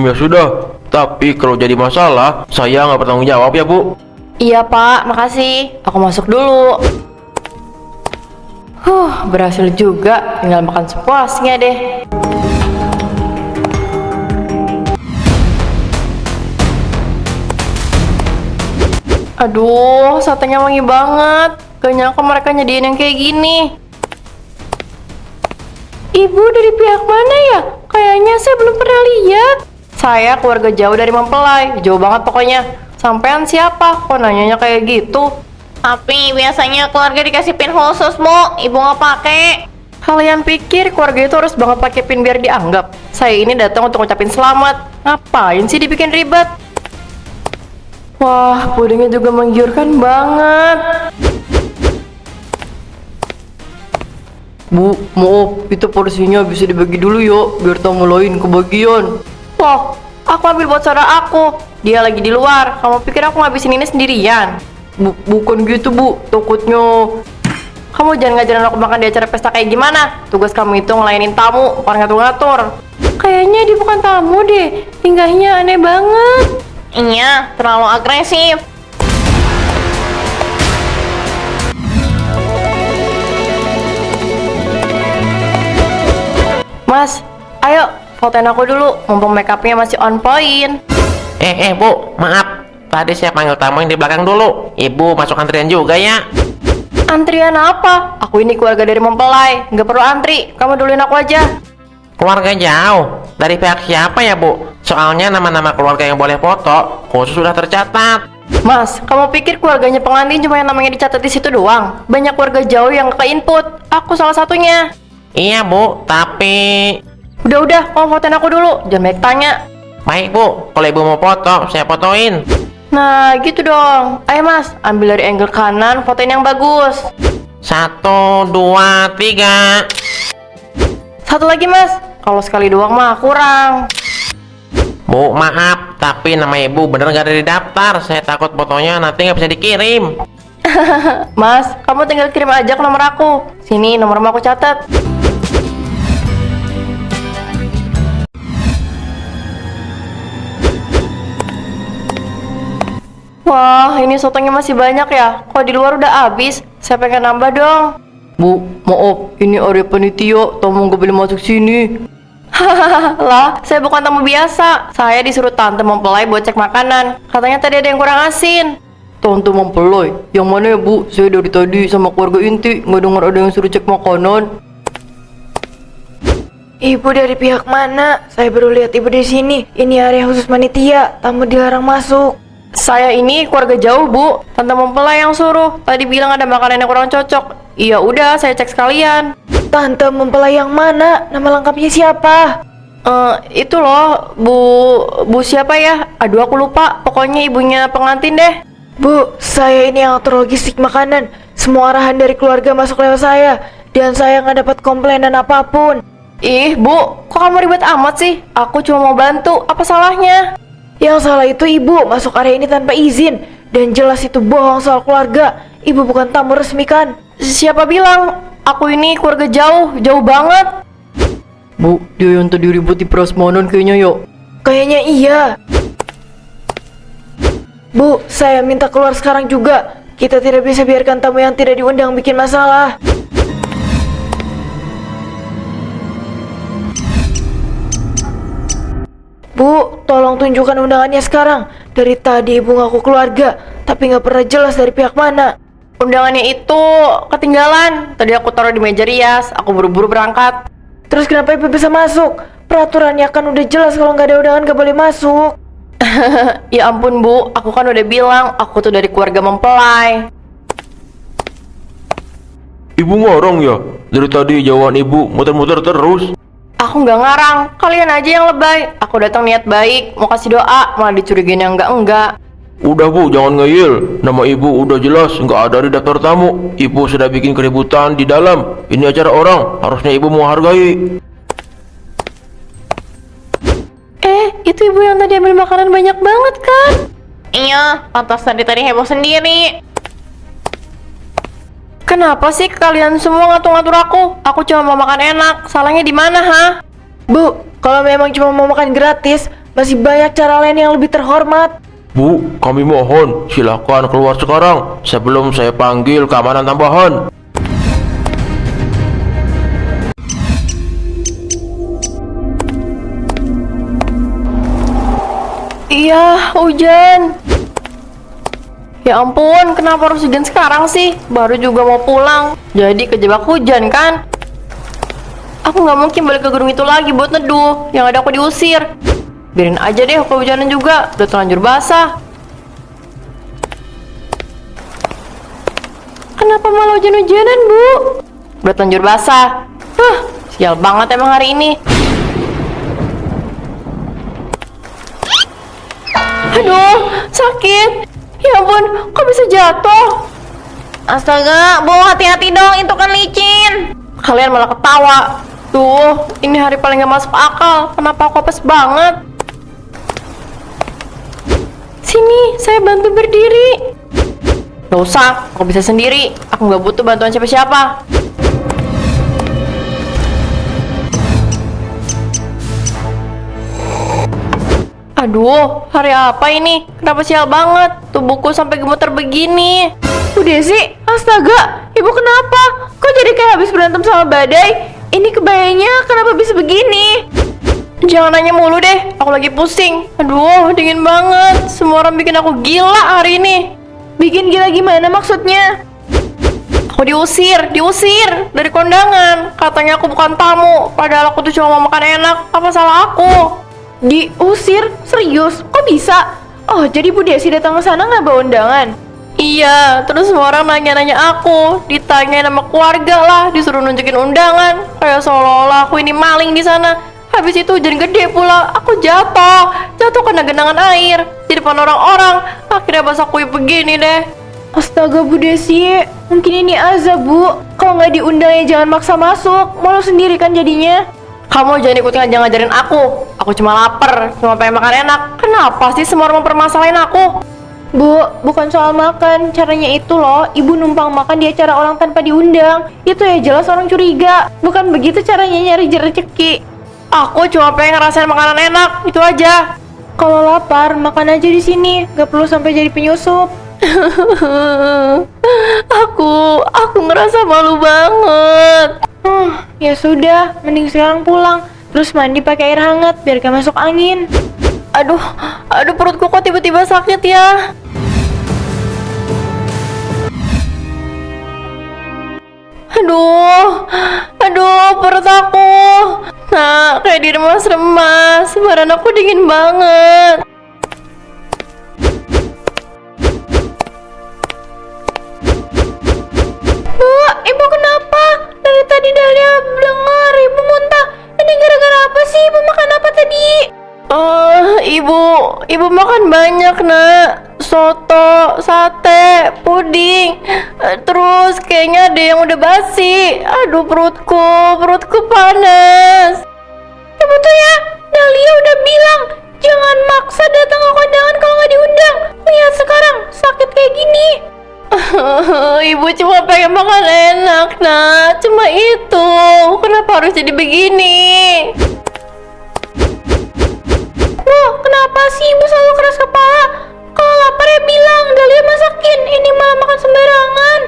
Ya sudah. Tapi kalau jadi masalah, saya nggak bertanggung jawab ya bu. Iya pak, makasih. Aku masuk dulu. Berhasil juga. Tinggal makan sepuasnya deh. Aduh, satenya wangi banget. Gak nyangka mereka nyediain yang kayak gini. Ibu dari pihak mana ya? Kayaknya saya belum pernah lihat. Saya keluarga jauh dari mempelai. Jauh banget pokoknya. Sampean siapa? Kok nanyanya kayak gitu? Tapi biasanya keluarga dikasih pin khusus, Bu. Ibu nggak pakai. Kalian pikir keluarga itu harus banget pakai pin biar dianggap? Saya ini datang untuk ngucapin selamat. Ngapain sih dibikin ribet? Wah, pudingnya juga menggiurkan banget. Bu, maaf, itu porsinya bisa dibagi dulu yuk, biar tamu lain kebagian. Loh, aku ambil buat saudara aku. Dia lagi di luar. Kamu pikir aku ngabisin ini sendirian? Bukan gitu bu, takutnya. Kamu jangan ngajarin aku makan di acara pesta kayak gimana. Tugas kamu itu ngelayanin tamu, bukan ngatur-ngatur. Kayaknya dia bukan tamu deh. Tingkahnya aneh banget. Iya, terlalu agresif. Mas, ayo fotoin aku dulu, mumpung makeupnya masih on point. Bu, maaf. Tadi saya panggil tamu yang di belakang dulu. Ibu masuk antrian juga ya. Antrian apa? Aku ini keluarga dari mempelai, nggak perlu antri. Kamu duluin aku aja. Keluarga jauh. Dari pihak siapa ya, Bu? Soalnya nama-nama keluarga yang boleh foto khusus sudah tercatat. Mas, kamu pikir keluarganya pengantin cuma yang namanya dicatat di situ doang? Banyak keluarga jauh yang ke input. Aku salah satunya. Iya, Bu, tapi... Udah, kamu fotoin aku dulu. Jangan banyak tanya. Baik, Bu. Kalau Ibu mau foto, saya fotoin. Nah, gitu dong. Ayo Mas, ambil dari angle kanan, fotoin yang bagus. 1, 2, 3. Satu lagi Mas. Kalau sekali doang mah kurang. Bu, maaf, tapi nama Ibu bener gak ada di daftar. Saya takut fotonya nanti nggak bisa dikirim. Mas, kamu tinggal kirim aja ke nomor aku. Sini, nomormu aku catat. Wah, ini sotonya masih banyak ya. Kok di luar udah habis? Saya pengen nambah dong. Bu, maaf, ini area panitia. Tamu nggak boleh masuk sini. Lah, saya bukan tamu biasa. Saya disuruh tante mempelai buat cek makanan. Katanya tadi ada yang kurang asin. Tante mempelai? Yang mana ya, Bu? Saya dari tadi sama keluarga inti nggak dengar ada yang suruh cek makanan. Ibu dari pihak mana? Saya baru lihat ibu di sini. Ini area khusus panitia, tamu dilarang masuk. Saya ini keluarga jauh, Bu. Tante mempelai yang suruh. Tadi bilang ada makanan yang kurang cocok. Iya udah, saya cek sekalian. Tante mempelai yang mana? Nama lengkapnya siapa? Itu loh, Bu siapa ya? Aduh, aku lupa. Pokoknya ibunya pengantin deh. Bu, saya ini yang atur logistik makanan. Semua arahan dari keluarga masuk lewat saya. Dan saya nggak dapat komplainan apapun. Ih, Bu, kok kamu ribet amat sih? Aku cuma mau bantu. Apa salahnya? Yang salah itu ibu masuk area ini tanpa izin. Dan jelas itu bohong soal keluarga. Ibu bukan tamu resmi kan? Siapa bilang? Aku ini keluarga jauh banget. Bu, dia yang tadi ribut di prasmanan kayaknya yuk. Kayaknya iya. Bu, saya minta keluar sekarang juga. Kita tidak bisa biarkan tamu yang tidak diundang bikin masalah. Bu, tolong tunjukkan undangannya sekarang. Dari tadi ibu ngaku keluarga, tapi nggak pernah jelas dari pihak mana. Undangannya itu ketinggalan. Tadi aku taruh di meja rias. Aku buru-buru berangkat. Terus kenapa ibu bisa masuk? Peraturannya kan udah jelas kalau nggak ada undangan nggak boleh masuk. Ya ampun, Bu. Aku kan udah bilang aku tuh dari keluarga mempelai. Ibu ngorong ya? Dari tadi jauhan ibu muter-muter terus. Aku nggak ngarang, kalian aja yang lebay. Aku datang niat baik, mau kasih doa, malah dicurigain yang enggak. Udah Bu, jangan ngeyel. Nama ibu udah jelas nggak ada di daftar tamu. Ibu sudah bikin keributan di dalam. Ini acara orang, harusnya ibu mau hargai. Itu ibu yang tadi ambil makanan banyak banget kan? Iya, pantas tadi heboh sendiri. Kenapa sih kalian semua ngatur-ngatur aku? Aku cuma mau makan enak. Salahnya di mana, ha? Bu, kalau memang cuma mau makan gratis, masih banyak cara lain yang lebih terhormat. Bu, kami mohon silakan keluar sekarang sebelum saya panggil keamanan tambahan. Iya, hujan. Ya ampun, kenapa harus hujan sekarang sih? Baru juga mau pulang. Jadi kejebak hujan kan? Aku nggak mungkin balik ke gedung itu lagi buat neduh. Yang ada aku diusir. Biarin aja deh kehujanan juga. Udah terlanjur basah. Kenapa malah hujan-hujanan, Bu? Udah terlanjur basah. Sial banget emang hari ini. Aduh, sakit. Ya ampun, kok bisa jatuh? Astaga, Bu, hati-hati dong, itu kan licin. Kalian malah ketawa. Tuh, ini hari paling gak masuk akal. Kenapa aku apes banget? Sini, saya bantu berdiri. Gak usah, aku bisa sendiri. Aku gak butuh bantuan siapa-siapa. Aduh, hari apa ini? Kenapa sial banget? Tubuhku sampai gemeter begini. Bu Desi, astaga, ibu kenapa? Kok jadi kayak habis berantem sama badai? ini kebayanya kenapa bisa begini? Jangan nanya mulu deh, aku lagi pusing. Aduh, dingin banget. Semua orang bikin aku gila hari ini. Bikin gila gimana maksudnya? Aku diusir dari kondangan. Katanya aku bukan tamu, padahal aku tuh cuma mau makan enak. Apa salah aku? Diusir? Serius? Kok bisa? Oh, jadi Bu Desi datang ke sana nggak bawa undangan? Iya, terus semua orang nanya-nanya aku, ditanyain sama keluarga lah, disuruh nunjukin undangan, kayak seolah-olah aku ini maling di sana. Habis itu hujan gede pula, aku jatuh kena genangan air di depan orang-orang. Akhirnya basah kuyup begini deh. Astaga Bu Desi, mungkin ini azab Bu. Kalau nggak diundang ya jangan maksa masuk, malu sendiri kan jadinya. Kamu jangan ikut ngajarin aku cuma lapar, cuma pengen makan enak. Kenapa sih semua orang mempermasalahin aku? Bu, bukan soal makan, caranya itu loh, ibu numpang makan di acara orang tanpa diundang. Itu ya jelas orang curiga, bukan begitu caranya nyari rezeki. Aku cuma pengen ngerasain makanan enak, itu aja. Kalau lapar, makan aja di sini, gak perlu sampai jadi penyusup. Aku ngerasa malu banget. Ya sudah, mending sekarang pulang, terus mandi pakai air hangat biar gak masuk angin. Aduh perutku kok tiba-tiba sakit ya. Aduh, perut aku. Nah, kayak diremas-remas. Badan aku dingin banget. Bu, ibu kenapa? Dari tadi Dahlia dengar ibu muntah. Ini gara-gara apa sih? Ibu makan apa tadi? Ibu makan banyak, Nak. Soto, sate, puding. Terus kayaknya ada yang udah basi. Aduh, perutku panas. Ibu tuh ya, Dahlia udah bilang jangan maksa datang ke kondangan kalau nggak diundang. Lihat sekarang sakit kayak gini. Ibu cuma pengen makan enak, Nak. Cuma itu. Kenapa harus jadi begini? Bu, kenapa sih ibu selalu keras kepala? Kalau lapar ya bilang, Dahlia masakin. Ini malah makan sembarangan.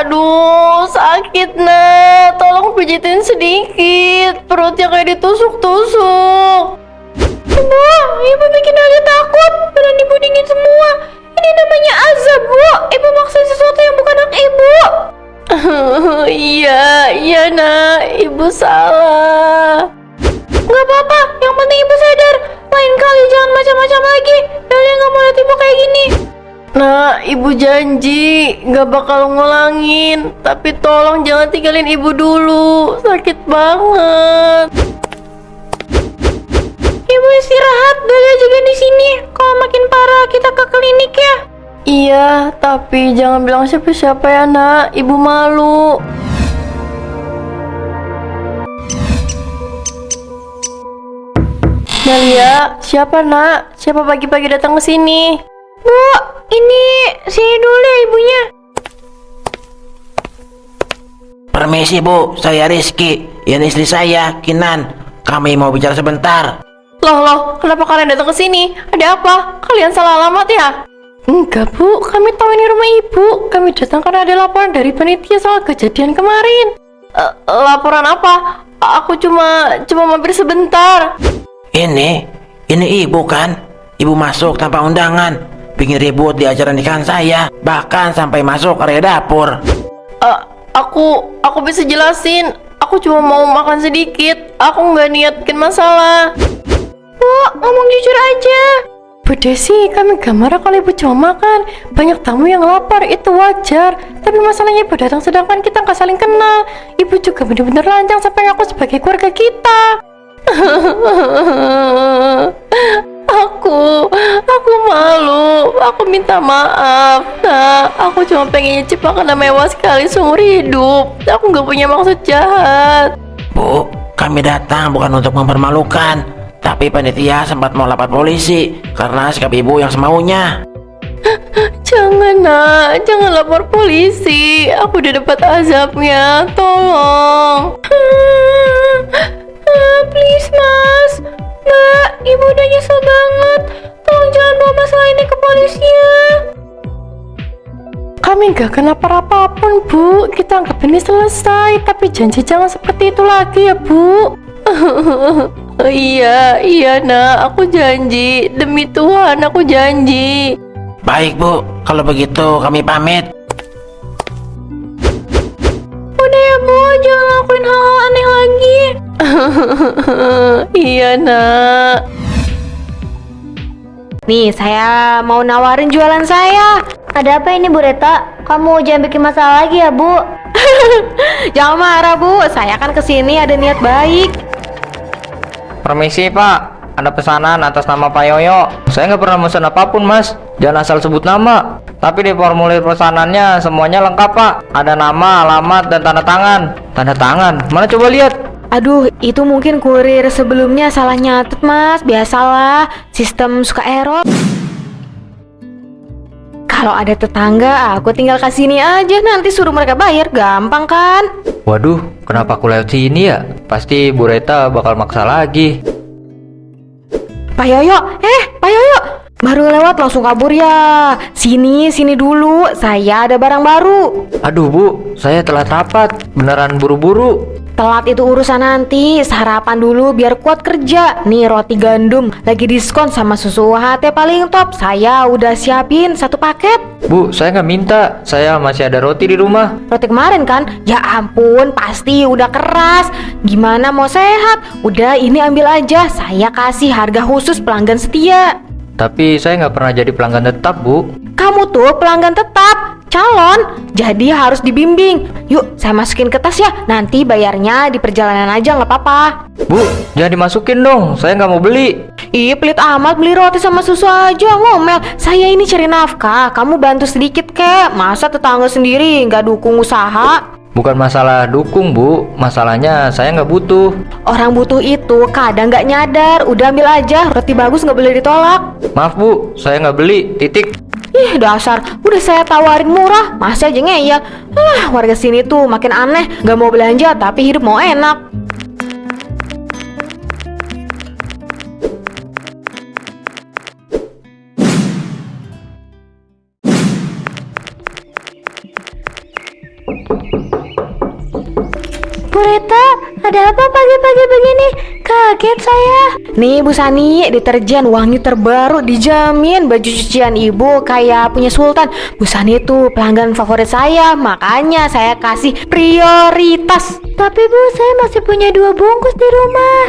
Aduh, sakit, Nak. Tolong pijitin sedikit. Perutnya kayak ditusuk-tusuk. Ibu bikin Dahlia takut. Badan ibu dingin semua. Ini namanya azab, Bu. Ibu maksa sesuatu yang bukan hak ibu. Iya, Nak. Ibu salah. Gak apa-apa, yang penting ibu sadar. Lain kali jangan macam-macam lagi. Dahlia gak mau lihat ibu kayak gini. Nah, ibu janji gak bakal ngulangin. Tapi tolong jangan tinggalin ibu dulu. Sakit banget. Ibu istirahat, Dahlia jaga di sini. Kalau makin parah kita ke klinik ya. Iya, tapi jangan bilang siapa-siapa ya, Nak. Ibu malu. Dahlia, siapa, Nak? Siapa pagi-pagi datang ke sini? Bu, ini sini dulu ya ibunya. Permisi Bu, saya Rizky. Ini istri saya, Kinan. Kami mau bicara sebentar. Loh, kenapa kalian datang ke sini? Ada apa? Kalian salah alamat ya? Enggak, Bu. Kami tahu ini rumah ibu. Kami datang karena ada laporan dari panitia soal kejadian kemarin. Laporan apa? Aku cuma mampir sebentar. Ini ibu kan? Ibu masuk tanpa undangan, bikin ribut di acara nikahan saya, bahkan sampai masuk area dapur. Aku bisa jelasin. Aku cuma mau makan sedikit. Aku nggak niat bikin masalah. Bu, ngomong jujur aja. Bu Desi, kami gak marah kalau ibu cuma makan. Banyak tamu yang lapar, itu wajar. Tapi masalahnya ibu datang sedangkan kita nggak saling kenal. Ibu juga bener-bener lancang sampai aku sebagai keluarga kita. Aku malu. Aku minta maaf. Nah, aku cuma pengen nyicip makanan mewah sekali seumur hidup. Aku nggak punya maksud jahat. Bu, kami datang bukan untuk mempermalukan, tapi panitia sempat mau lapor polisi karena sikap ibu yang semaunya. Jangan, Nak. Jangan lapor polisi. Aku udah dapat azabnya. Tolong. Please mas, Mbak, ibu udah nyesel banget. Tolong jangan bawa masalah ini ke polisi ya. Kami Gak kenapa-napa pun, Bu. Kita anggap ini selesai. Tapi janji jangan seperti itu lagi ya, Bu. Iya, nak. Aku janji. Demi Tuhan, aku janji. Baik Bu, kalau begitu kami pamit. Udah ya Bu, jangan lakuin hal-hal aneh lagi. Iya, nak. Nih, saya mau nawarin jualan saya. Ada apa ini Bu Reta? Kamu jangan bikin masalah lagi ya Bu. Jangan marah Bu, saya kan kesini ada niat baik. Permisi Pak, ada pesanan atas nama Pak Yoyo. Saya nggak pernah pesan apapun Mas, jangan asal sebut nama. Tapi di formulir pesanannya semuanya lengkap Pak. Ada nama, alamat, dan tanda tangan. Tanda tangan? Mana coba lihat. Aduh, itu mungkin kurir sebelumnya salah nyatet Mas. Biasalah, sistem suka error. Kalau ada tetangga, aku tinggal kasih ini aja, nanti suruh mereka bayar, gampang kan? Waduh, kenapa aku lewat sini ya? Pasti Bu Reta bakal maksa lagi. Pak Yoyo, Pak Yoyo, baru lewat langsung kabur ya. Sini dulu, saya ada barang baru. Aduh Bu, saya telat rapat. Beneran buru-buru. Telat itu urusan nanti, sarapan dulu biar kuat kerja. Nih roti gandum, lagi diskon sama susu UHT paling top. Saya udah siapin 1 paket. Bu, saya nggak minta. Saya masih ada roti di rumah. Roti kemarin kan? Ya ampun, pasti udah keras. Gimana mau sehat? Udah ini ambil aja, saya kasih harga khusus pelanggan setia. Tapi saya nggak pernah jadi pelanggan tetap Bu. Kamu tuh pelanggan tetap, calon, jadi harus dibimbing. Yuk, saya masukin ke tas ya. Nanti bayarnya di perjalanan aja, nggak apa-apa. Bu, jangan dimasukin dong. Saya nggak mau beli. Ih, pelit amat beli roti sama susu aja, ngomel. Saya ini cari nafkah, kamu bantu sedikit kek. Masa tetangga sendiri nggak dukung usaha? Bukan masalah dukung Bu, masalahnya saya nggak butuh. Orang butuh itu kadang nggak nyadar. Udah ambil aja, roti bagus nggak boleh ditolak. Maaf Bu, saya nggak beli, titik. Ih, dasar, udah saya tawarin murah, masih aja ngeyel. Warga sini tuh makin aneh, nggak mau belanja tapi hidup mau enak. Bu Reta, ada apa pagi-pagi begini? Kaget saya. Nih Bu Sani, deterjen wangi terbaru dijamin. Baju cucian ibu kayak punya sultan. Bu Sani itu pelanggan favorit saya, makanya saya kasih prioritas. Tapi Bu, saya masih punya 2 bungkus di rumah.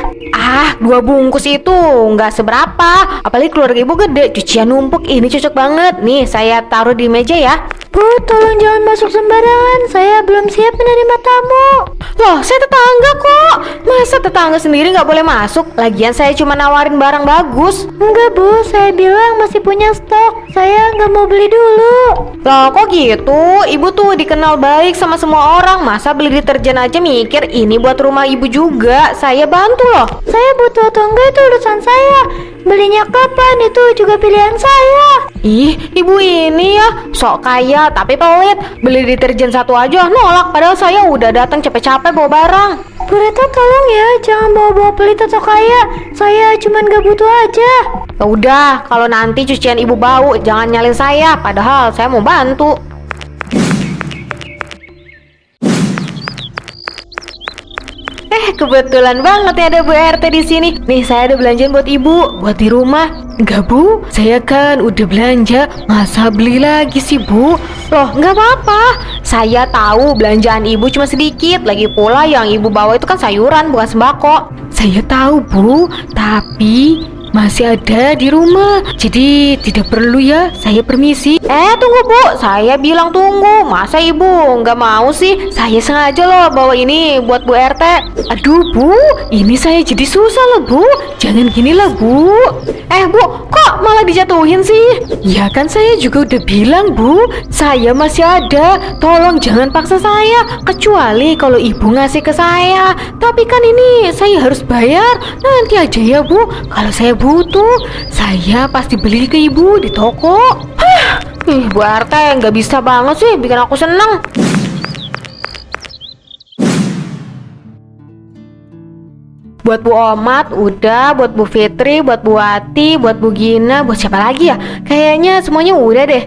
2 bungkus itu nggak seberapa. Apalagi keluarga ibu gede, cucian numpuk. Ini cocok banget. Nih saya taruh di meja ya. Bu, tolong jangan masuk sembarangan. Saya belum siap menerima tamu. Loh, saya tetangga kok. Masa tetangga sendiri nggak boleh masuk? Lagian saya cuma nawarin barang bagus. Enggak Bu, saya bilang masih punya stok. Saya nggak mau beli dulu. Loh, kok gitu? Ibu tuh dikenal baik sama semua orang. Masa beli deterjen aja mikir ini buat rumah ibu juga. Saya bantu loh. Saya butuh atau enggak itu urusan saya. Belinya kapan itu juga pilihan saya. Ih, ibu ini ya sok kaya tapi pelit. Beli deterjen 1 aja nolak, padahal saya udah datang capek-capek bawa barang. Bu Reta tolong ya, jangan bawa-bawa pelit atau kaya. Saya cuman gak butuh aja. Ya udah, kalau nanti cucian ibu bau jangan nyalin saya, padahal saya mau bantu. Kebetulan banget ya ada Bu RT di sini. Nih saya ada belanjaan buat ibu, buat di rumah. Enggak Bu, saya kan udah belanja. Masa beli lagi sih Bu? Loh, nggak apa-apa. Saya tahu belanjaan ibu cuma sedikit. Lagi pula yang ibu bawa itu kan sayuran, bukan sembako. Saya tahu Bu, tapi masih ada di rumah, jadi tidak perlu ya. Saya permisi. Tunggu Bu, saya bilang tunggu. Masa ibu nggak mau sih? Saya sengaja loh bawa ini buat Bu RT. Aduh Bu, ini saya jadi susah loh Bu. Jangan gini lah Bu. Bu, kok malah dijatuhin sih? Ya kan saya juga udah bilang Bu, saya masih ada. Tolong jangan paksa saya, kecuali kalau ibu ngasih ke saya. Tapi kan ini saya harus bayar. Nanti aja ya Bu, kalau saya butuh, saya pasti beli ke ibu di toko. Bu RT nggak bisa banget sih bikin aku seneng. Buat Bu Omat udah, buat Bu Fitri, buat Bu Wati, buat Bu Gina, buat siapa lagi ya? Kayaknya semuanya udah deh.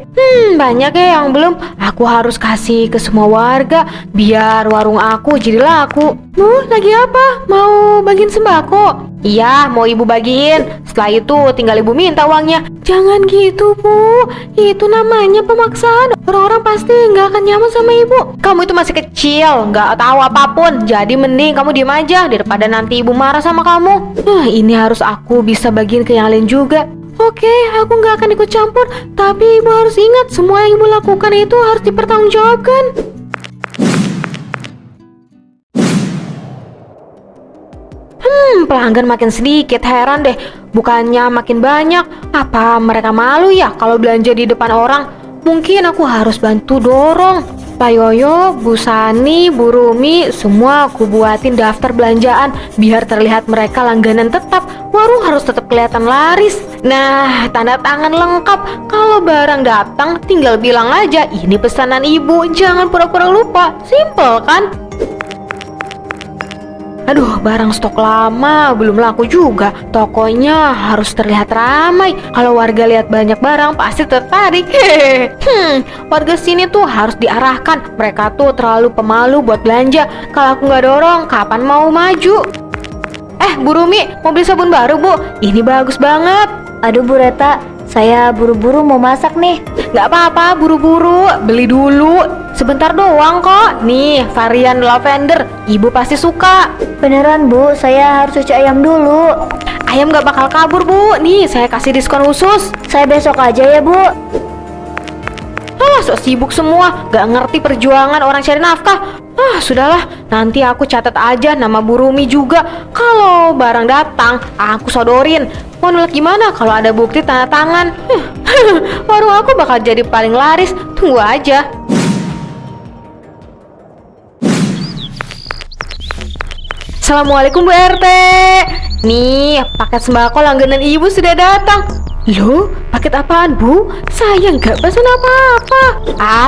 Banyak ya yang belum. Aku harus kasih ke semua warga biar warung aku jadi laku. Bu, lagi apa? Mau bagiin sembako? Iya, mau ibu bagiin. Setelah itu tinggal ibu minta uangnya. Jangan gitu, Bu. Itu namanya pemaksaan. Orang-orang pasti nggak akan nyaman sama ibu. Kamu itu masih kecil, nggak tahu apapun. Jadi mending kamu diem aja daripada nanti ibu marah sama kamu. Ini harus aku bisa bagiin ke yang lain juga. Oke, aku nggak akan ikut campur. Tapi ibu harus ingat, semua yang ibu lakukan itu harus dipertanggungjawabkan. Pelanggan makin sedikit, heran deh. Bukannya makin banyak. Apa mereka malu ya kalau belanja di depan orang? Mungkin aku harus bantu dorong. Pak Yoyo, Bu Sani, Bu Rumi, semua aku buatin daftar belanjaan biar terlihat mereka langganan tetap. Warung harus tetap kelihatan laris. Nah, tanda tangan lengkap. Kalau barang datang tinggal bilang aja, ini pesanan ibu. Jangan pura-pura lupa. Simple kan? Aduh, barang stok lama belum laku juga. Tokonya harus terlihat ramai. Kalau warga lihat banyak barang pasti tertarik. Warga sini tuh harus diarahkan. Mereka tuh terlalu pemalu buat belanja. Kalau aku nggak dorong, kapan mau maju? Bu Rumi, mau beli sabun baru, Bu? Ini bagus banget. Aduh Bu Reta, saya buru-buru mau masak nih. Nggak apa-apa, buru-buru. Beli dulu. Sebentar doang kok. Nih, varian lavender. Ibu pasti suka. Beneran Bu, saya harus cuci ayam dulu. Ayam nggak bakal kabur, Bu. Nih, saya kasih diskon khusus. Saya besok aja ya Bu. Sok sibuk semua, gak ngerti perjuangan orang cari nafkah. Sudahlah, nanti aku catat aja nama Bu Rumi juga. Kalau barang datang, aku sodorin. Mau nolak gimana kalau ada bukti tanda tangan? Warung aku bakal jadi paling laris. Tunggu aja. Assalamualaikum Bu RT. Nih, paket sembako langganan ibu sudah datang. Loh, paket apaan Bu? Saya nggak pesan apa-apa.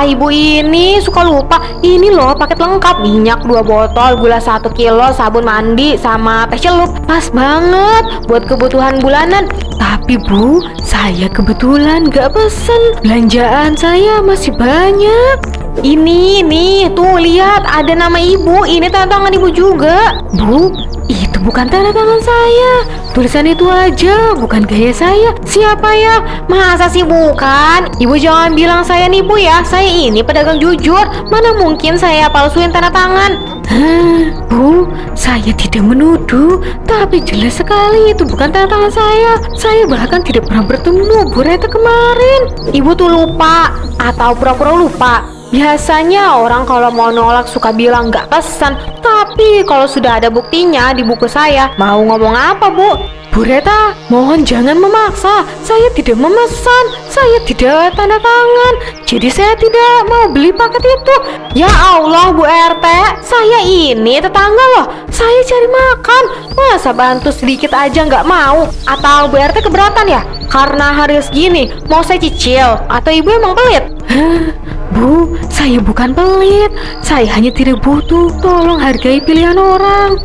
Ibu ini suka lupa. Ini loh paket lengkap. Minyak 2 botol, gula 1 kilo, sabun mandi, sama teh celup. Pas banget buat kebutuhan bulanan. Tapi Bu, saya kebetulan nggak pesen. Belanjaan saya masih banyak. Ini nih, tuh lihat ada nama ibu. Ini tanda tangan ibu juga. Bu, itu bukan tanda tangan saya. Tulisan itu aja, bukan gaya saya. Siapa ya? Masa sih bukan? Ibu jangan bilang saya nipu ya. Saya ini pedagang jujur. Mana mungkin saya palsuin tanda tangan? Bu, saya tidak menuduh. Tapi jelas sekali itu bukan tanda tangan saya. Saya bahkan tidak pernah bertemu Bu Reta kemarin. Ibu tuh lupa atau pura-pura lupa. Biasanya orang kalau mau nolak suka bilang nggak pesan. Tapi kalau sudah ada buktinya di buku saya, mau ngomong apa Bu? Bu Reta, mohon jangan memaksa. Saya tidak memesan. Saya tidak tanda tangan. Jadi saya tidak mau beli paket itu. Ya Allah Bu RT, saya ini tetangga loh. Saya cari makan. Masa bantu sedikit aja nggak mau? Atau Bu RT keberatan ya? Karena hari segini mau saya cicil? Atau ibu emang pelit? Bu, saya bukan pelit. Saya hanya tidak butuh. Tolong hargai pilihan orang.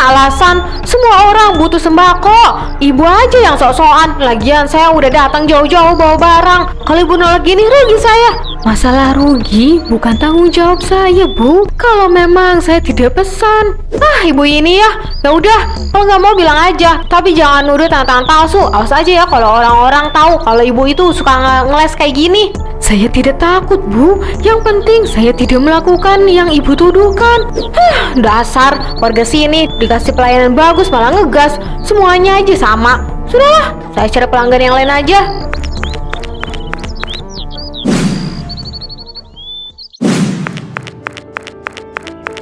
Alasan, semua orang butuh sembako. Ibu aja yang sok-sokan. Lagian saya udah datang jauh-jauh bawa barang. Kalau ibu nolak gini, rugi saya. Masalah rugi bukan tanggung jawab saya, Bu. Kalau memang saya tidak pesan. Ibu ini ya. Ya udah, kalau nggak mau bilang aja. Tapi jangan nuduh tanda-tangan palsu. Awas aja ya kalau orang-orang tahu kalau ibu itu suka ngeles kayak gini. Saya tidak takut, Bu. Yang penting saya tidak melakukan yang ibu tuduhkan. Dasar warga sini dikasih pelayanan bagus malah ngegas. Semuanya aja sama. Sudahlah, saya cari pelanggan yang lain aja.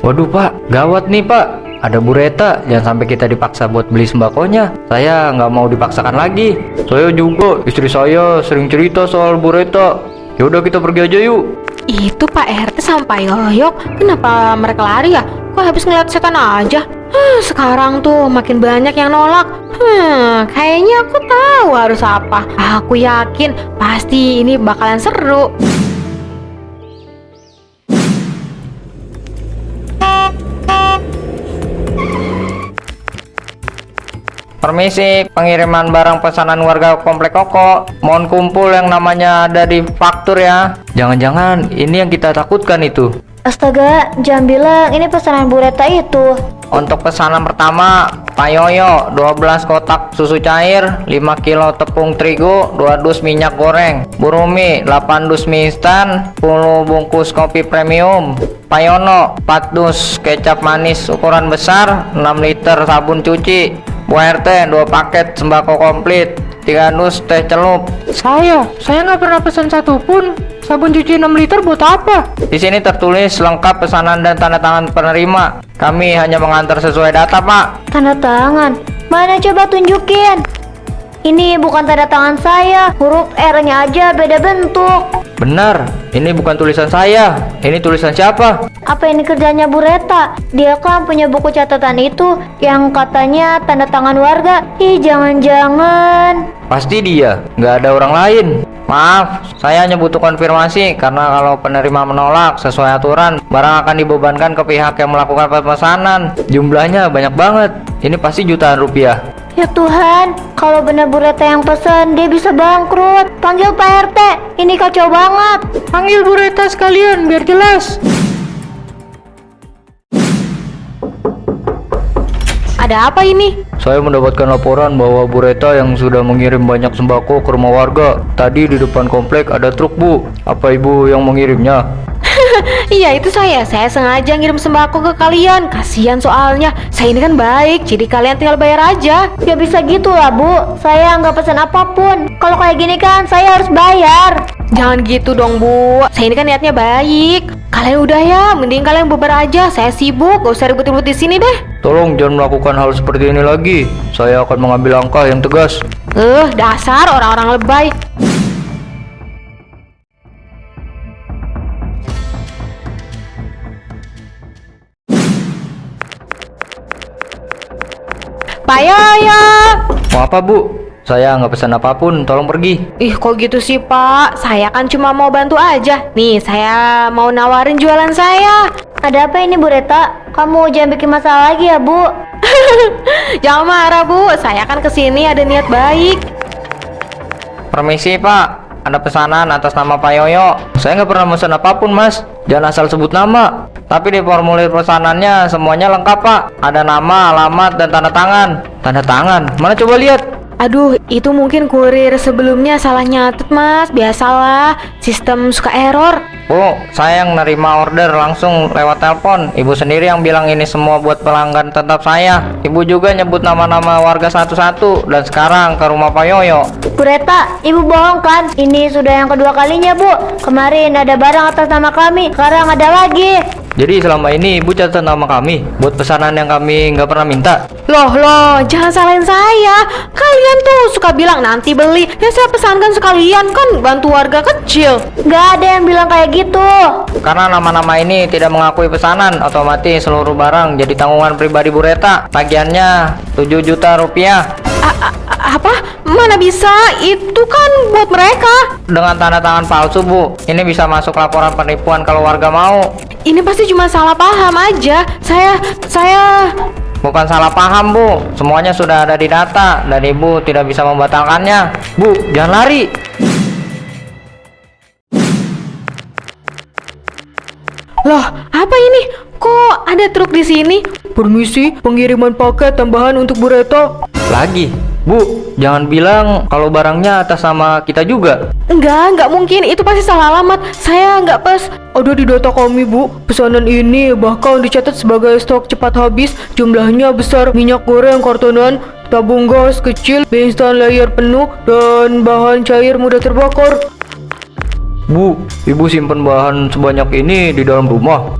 Waduh Pak, gawat nih Pak. Ada Bu Reta, jangan sampai kita dipaksa buat beli sembakonya. Saya nggak mau dipaksakan lagi. Saya juga, istri saya sering cerita soal Bu Reta. Yaudah kita pergi aja yuk. Itu Pak RT sama Pak Yoyok, kenapa mereka lari ya? Kok habis ngeliat setan aja? Sekarang tuh makin banyak yang nolak. Kayaknya aku tahu harus apa. Aku yakin pasti ini bakalan seru. Permisi, pengiriman barang pesanan warga komplek Koko. Mohon kumpul yang namanya ada di faktur ya. Jangan-jangan ini yang kita takutkan itu. Astaga, jangan bilang ini pesanan Bu Reta itu. Untuk pesanan pertama, Pak Yoyo 12 kotak susu cair, 5 kilo tepung terigu, 2 dus minyak goreng. Bu Rumi 8 dus mie instan, 10 bungkus kopi premium. Pak Yono 4 dus kecap manis ukuran besar, 6 liter sabun cuci. Bu RT 2 paket sembako komplit, 3 dus teh celup. Saya nggak pernah pesan satupun. Sabun cuci 6 liter buat apa? Di sini tertulis lengkap pesanan dan tanda tangan penerima. Kami hanya mengantar sesuai data, Pak. Tanda tangan. Mana coba tunjukin. Ini bukan tanda tangan saya. Huruf R-nya aja beda bentuk. Benar, ini bukan tulisan saya. Ini tulisan siapa? Apa ini kerjanya Bu Reta? Dia kan punya buku catatan itu yang katanya tanda tangan warga. Ih, jangan-jangan. Pasti dia, nggak ada orang lain. Maaf, saya hanya butuh konfirmasi karena kalau penerima menolak sesuai aturan, barang akan dibebankan ke pihak yang melakukan pemesanan. Jumlahnya banyak banget. Ini pasti jutaan rupiah. Ya Tuhan, kalau benar Bu Reta yang pesan, dia bisa bangkrut. Panggil Pak RT, ini kacau banget. Panggil Bu Reta sekalian biar jelas. Ada apa ini? Saya mendapatkan laporan bahwa Bu Reta yang sudah mengirim banyak sembako ke rumah warga. Tadi di depan komplek ada truk, Bu. Apa Ibu yang mengirimnya? Iya, itu saya. Saya sengaja ngirim sembako ke kalian. Kasihan soalnya. Saya ini kan baik, jadi kalian tinggal bayar aja. Ya bisa gitu lah Bu, saya nggak pesan apapun. Kalau kayak gini kan saya harus bayar. Jangan gitu dong, Bu. Saya ini kan niatnya baik. Kalian udah ya, mending kalian bubar aja. Saya sibuk, gak usah ribut-ribut di sini deh. Tolong jangan melakukan hal seperti ini lagi. Saya akan mengambil langkah yang tegas. Dasar orang-orang lebay. Pak Yoyo. Mau apa, Bu? Saya nggak pesan apapun, tolong pergi. Ih, kok gitu sih, Pak? Saya kan cuma mau bantu aja. Nih, saya mau nawarin jualan saya. Ada apa ini Bu Reta? Kamu jangan bikin masalah lagi ya Bu. Jangan marah, Bu. Saya kan kesini ada niat baik. Permisi, Pak. Ada pesanan atas nama Pak Yoyo. Saya nggak pernah pesan apapun, Mas. Jangan asal sebut nama. Tapi di formulir pesanannya semuanya lengkap, Pak. Ada nama, alamat, dan tanda tangan. Tanda tangan? Mana coba lihat. Aduh, itu mungkin kurir sebelumnya salah nyatet, Mas. Biasalah, sistem suka error. Bu, saya yang nerima order langsung lewat telepon. Ibu sendiri yang bilang ini semua buat pelanggan tetap saya. Ibu juga nyebut nama-nama warga satu-satu. Dan sekarang ke rumah Pak Yoyo. Bu Reta, Ibu bohong kan? Ini sudah yang kedua kalinya Bu. Kemarin ada barang atas nama kami, sekarang ada lagi. Jadi selama ini Ibu catat nama kami buat pesanan yang kami nggak pernah minta. Loh, jangan salahin saya. Kalian tuh suka bilang nanti beli. Ya saya pesankan sekalian, kan bantu warga kecil. Gak ada yang bilang kayak gitu. Karena nama-nama ini tidak mengakui pesanan, otomatis seluruh barang jadi tanggungan pribadi Bu Reta. Tagihannya 7 juta rupiah. Apa? Mana bisa? Itu kan buat mereka. Dengan tanda tangan palsu, Bu. Ini bisa masuk laporan penipuan kalau warga mau. Ini pasti cuma salah paham aja. Saya Bukan salah paham, Bu. Semuanya sudah ada di data dan Ibu tidak bisa membatalkannya. Bu, jangan lari. Loh, apa ini? Kok ada truk di sini? Permisi, pengiriman paket tambahan untuk Bu Reta. Lagi, Bu, jangan bilang kalau barangnya atas nama kita juga. Enggak mungkin. Itu pasti salah alamat. Saya nggak pes. Ada di data kami, Bu. Pesanan ini bahkan dicatat sebagai stok cepat habis. Jumlahnya besar. Minyak goreng kartonan, tabung gas kecil, mie instan layar penuh, dan bahan cair mudah terbakar. Bu, Ibu simpen bahan sebanyak ini di dalam rumah.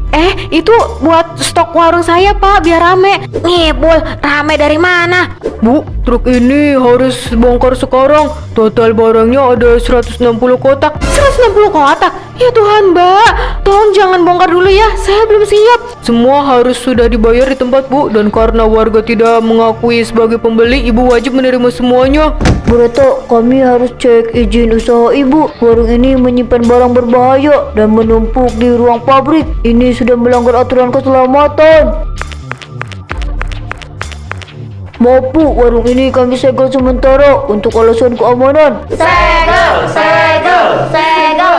Itu buat stok warung saya, Pak, biar rame. Ngibul, rame dari mana? Bu, truk ini harus bongkar sekarang. Total barangnya ada 160 kotak. 160 kotak? Ya Tuhan, Mbak. Tolong jangan bongkar dulu ya, saya belum siap. Semua harus sudah dibayar di tempat, Bu. Dan karena warga tidak mengakui sebagai pembeli, Ibu wajib menerima semuanya. Bu Reta, kami harus cek izin usaha Ibu. Warung ini menyimpan barang berbahaya dan menumpuk di ruang pabrik. Ini sudah melanggar aturan keselamatan. Maaf Bu, warung ini kami segel sementara untuk alasan keamanan. Segel, segel, segel.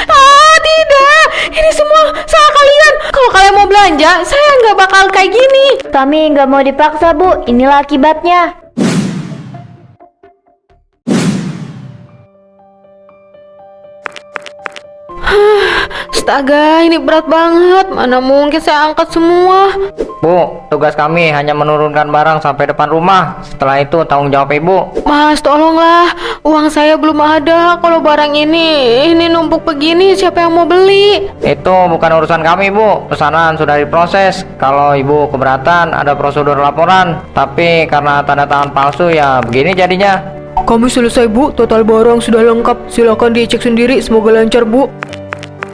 Ah, tidak. Ini semua salah kalian. Kalau kalian mau belanja, saya nggak bakal kayak gini. Kami nggak mau dipaksa Bu, inilah akibatnya. Astaga, ini berat banget. Mana mungkin saya angkat semua. Bu, tugas kami hanya menurunkan barang sampai depan rumah. Setelah itu tanggung jawab Ibu. Mas, tolonglah. Uang saya belum ada. Kalau barang ini numpuk begini, siapa yang mau beli? Itu bukan urusan kami, Bu. Pesanan sudah diproses. Kalau Ibu keberatan, ada prosedur laporan. Tapi karena tanda tangan palsu, ya begini jadinya. Kami selesai Bu, total barang sudah lengkap. Silakan dicek sendiri, semoga lancar Bu.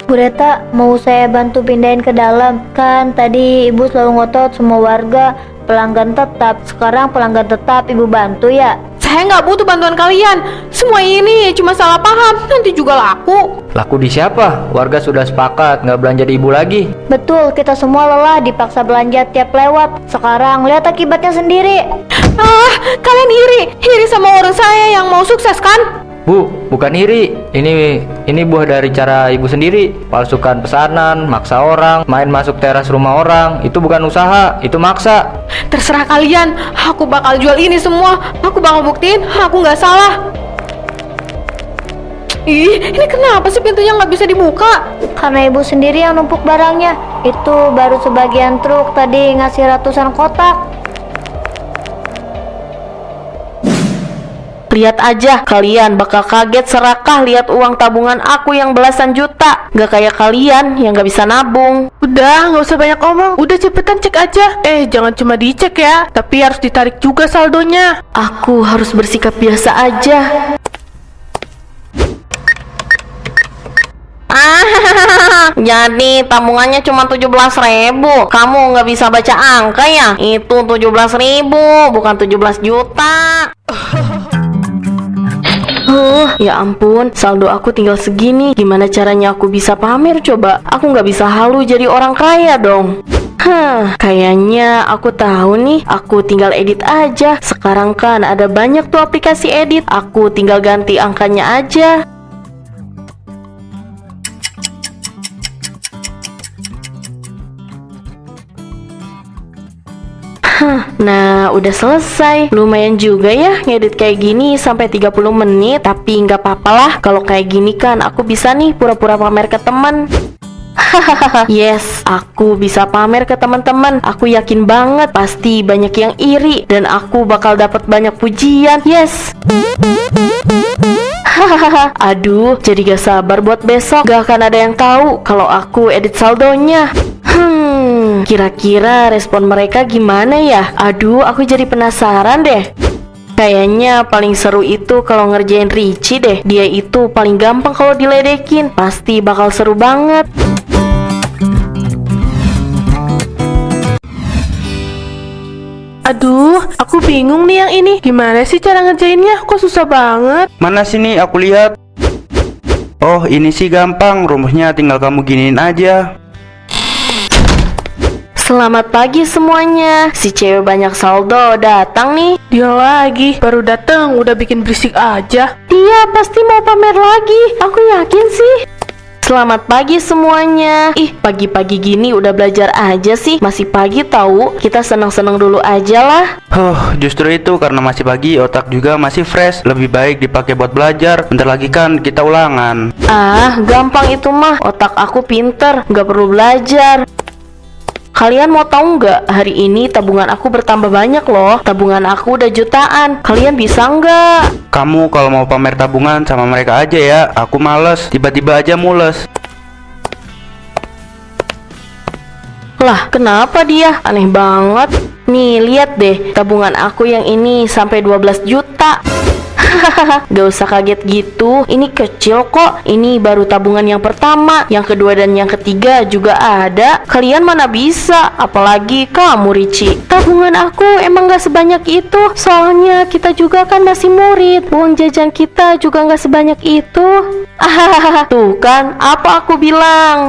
Bu Reta, mau saya bantu pindahin ke dalam? Kan tadi Ibu selalu ngotot semua warga pelanggan tetap. Sekarang pelanggan tetap Ibu bantu ya? Saya nggak butuh bantuan kalian. Semua ini cuma salah paham. Nanti juga laku. Laku di siapa? Warga sudah sepakat nggak belanja di Ibu lagi. Betul, kita semua lelah dipaksa belanja tiap lewat. Sekarang lihat akibatnya sendiri. Ah, kalian iri sama orang saya yang mau sukses kan? Bu, bukan iri. Ini buah dari cara Ibu sendiri. Palsukan pesanan, maksa orang, main masuk teras rumah orang. Itu bukan usaha, itu maksa. Terserah kalian. Aku bakal jual ini semua. Aku bakal buktiin aku nggak salah. Ih, ini kenapa sih pintunya nggak bisa dibuka? Karena Ibu sendiri yang numpuk barangnya. Itu baru sebagian truk, tadi ngasih ratusan kotak. Lihat aja, kalian bakal kaget serakah lihat uang tabungan aku yang belasan juta. Gak kayak kalian yang gak bisa nabung. Udah, nggak usah banyak omong. Udah cepetan cek aja. Jangan cuma dicek ya, tapi harus ditarik juga saldonya. Aku harus bersikap biasa aja. Jadi tabungannya cuma 17.000. Kamu nggak bisa baca angka ya? Itu 17.000, bukan 17 juta. Ya ampun, saldo aku tinggal segini. Gimana caranya aku bisa pamer coba? Aku nggak bisa halu jadi orang kaya dong. Kayaknya aku tahu nih. Aku tinggal edit aja. Sekarang kan ada banyak tuh aplikasi edit. Aku tinggal ganti angkanya aja. Nah, udah selesai. Lumayan juga ya ngedit kayak gini sampai 30 menit. Tapi nggak apa-apa lah. Kalau kayak gini kan aku bisa nih pura-pura pamer ke teman. Yes, aku bisa pamer ke teman-teman. Aku yakin banget pasti banyak yang iri dan aku bakal dapat banyak pujian. Yes. Aduh, jadi gak sabar buat besok. Gak akan ada yang tahu kalau aku edit saldonya. Kira-kira respon mereka gimana ya? Aduh, aku jadi penasaran deh. Kayaknya paling seru itu kalau ngerjain Richie deh. Dia itu paling gampang kalau diledekin. Pasti bakal seru banget. Aduh, aku bingung nih yang ini. Gimana sih cara ngerjainnya? Kok susah banget? Mana sini aku lihat. Oh, ini sih gampang. Rumusnya tinggal kamu giniin aja. Selamat pagi semuanya. Si cewek banyak saldo datang nih. Dia lagi, baru datang udah bikin berisik aja. Dia pasti mau pamer lagi. Aku yakin sih. Selamat pagi semuanya. Ih, pagi-pagi gini udah belajar aja sih. Masih pagi tahu. Kita senang-senang dulu aja lah. Justru itu karena masih pagi, otak juga masih fresh. Lebih baik dipakai buat belajar. Bentar lagi kan kita ulangan. Ah, gampang itu mah. Otak aku pinter, nggak perlu belajar. Kalian mau tahu nggak? Hari ini tabungan aku bertambah banyak loh. Tabungan aku udah jutaan. Kalian bisa nggak? Kamu kalau mau pamer tabungan sama mereka aja ya. Aku males, tiba-tiba aja mules. Lah, kenapa dia? Aneh banget. Nih, lihat deh. Tabungan aku yang ini sampai 12 juta. Gak usah kaget gitu. Ini kecil kok. Ini baru tabungan yang pertama. Yang kedua dan yang ketiga juga ada. Kalian mana bisa? Apalagi kamu, Richie. Tabungan aku emang gak sebanyak itu. Soalnya kita juga kan masih murid. Uang jajan kita juga gak sebanyak itu. Tuh kan, apa aku bilang?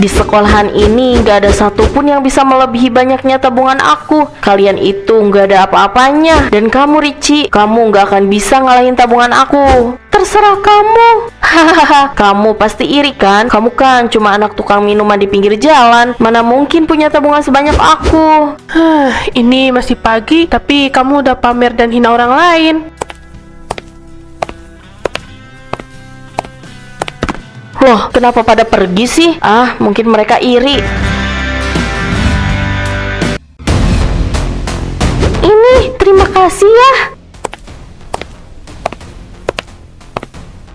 Di sekolahan ini nggak ada satupun yang bisa melebihi banyaknya tabungan aku. Kalian itu nggak ada apa-apanya. Dan kamu Ricci, kamu nggak akan bisa ngalahin tabungan aku. Terserah kamu. Hahaha, kamu pasti iri kan? Kamu kan cuma anak tukang minuman di pinggir jalan. Mana mungkin punya tabungan sebanyak aku? Ini masih pagi, tapi kamu udah pamer dan hina orang lain. Loh, kenapa pada pergi sih? Ah, mungkin mereka iri. Ini, terima kasih ya.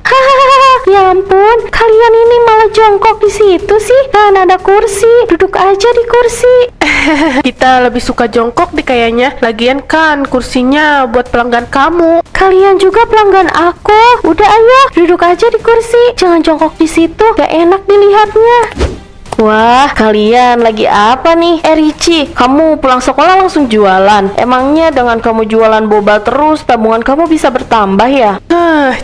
Hahaha, ya ampun, kalian ini malah jongkok di situ sih. Kan ada kursi, duduk aja di kursi. Kita lebih suka jongkok deh kayaknya. Lagian kan kursinya buat pelanggan kamu. Kalian juga pelanggan aku. Udah ayo, duduk aja di kursi. Jangan jongkok di situ, gak enak dilihatnya. Wah, kalian lagi apa nih? Ricci, kamu pulang sekolah langsung jualan. Emangnya dengan kamu jualan boba terus, tabungan kamu bisa bertambah ya?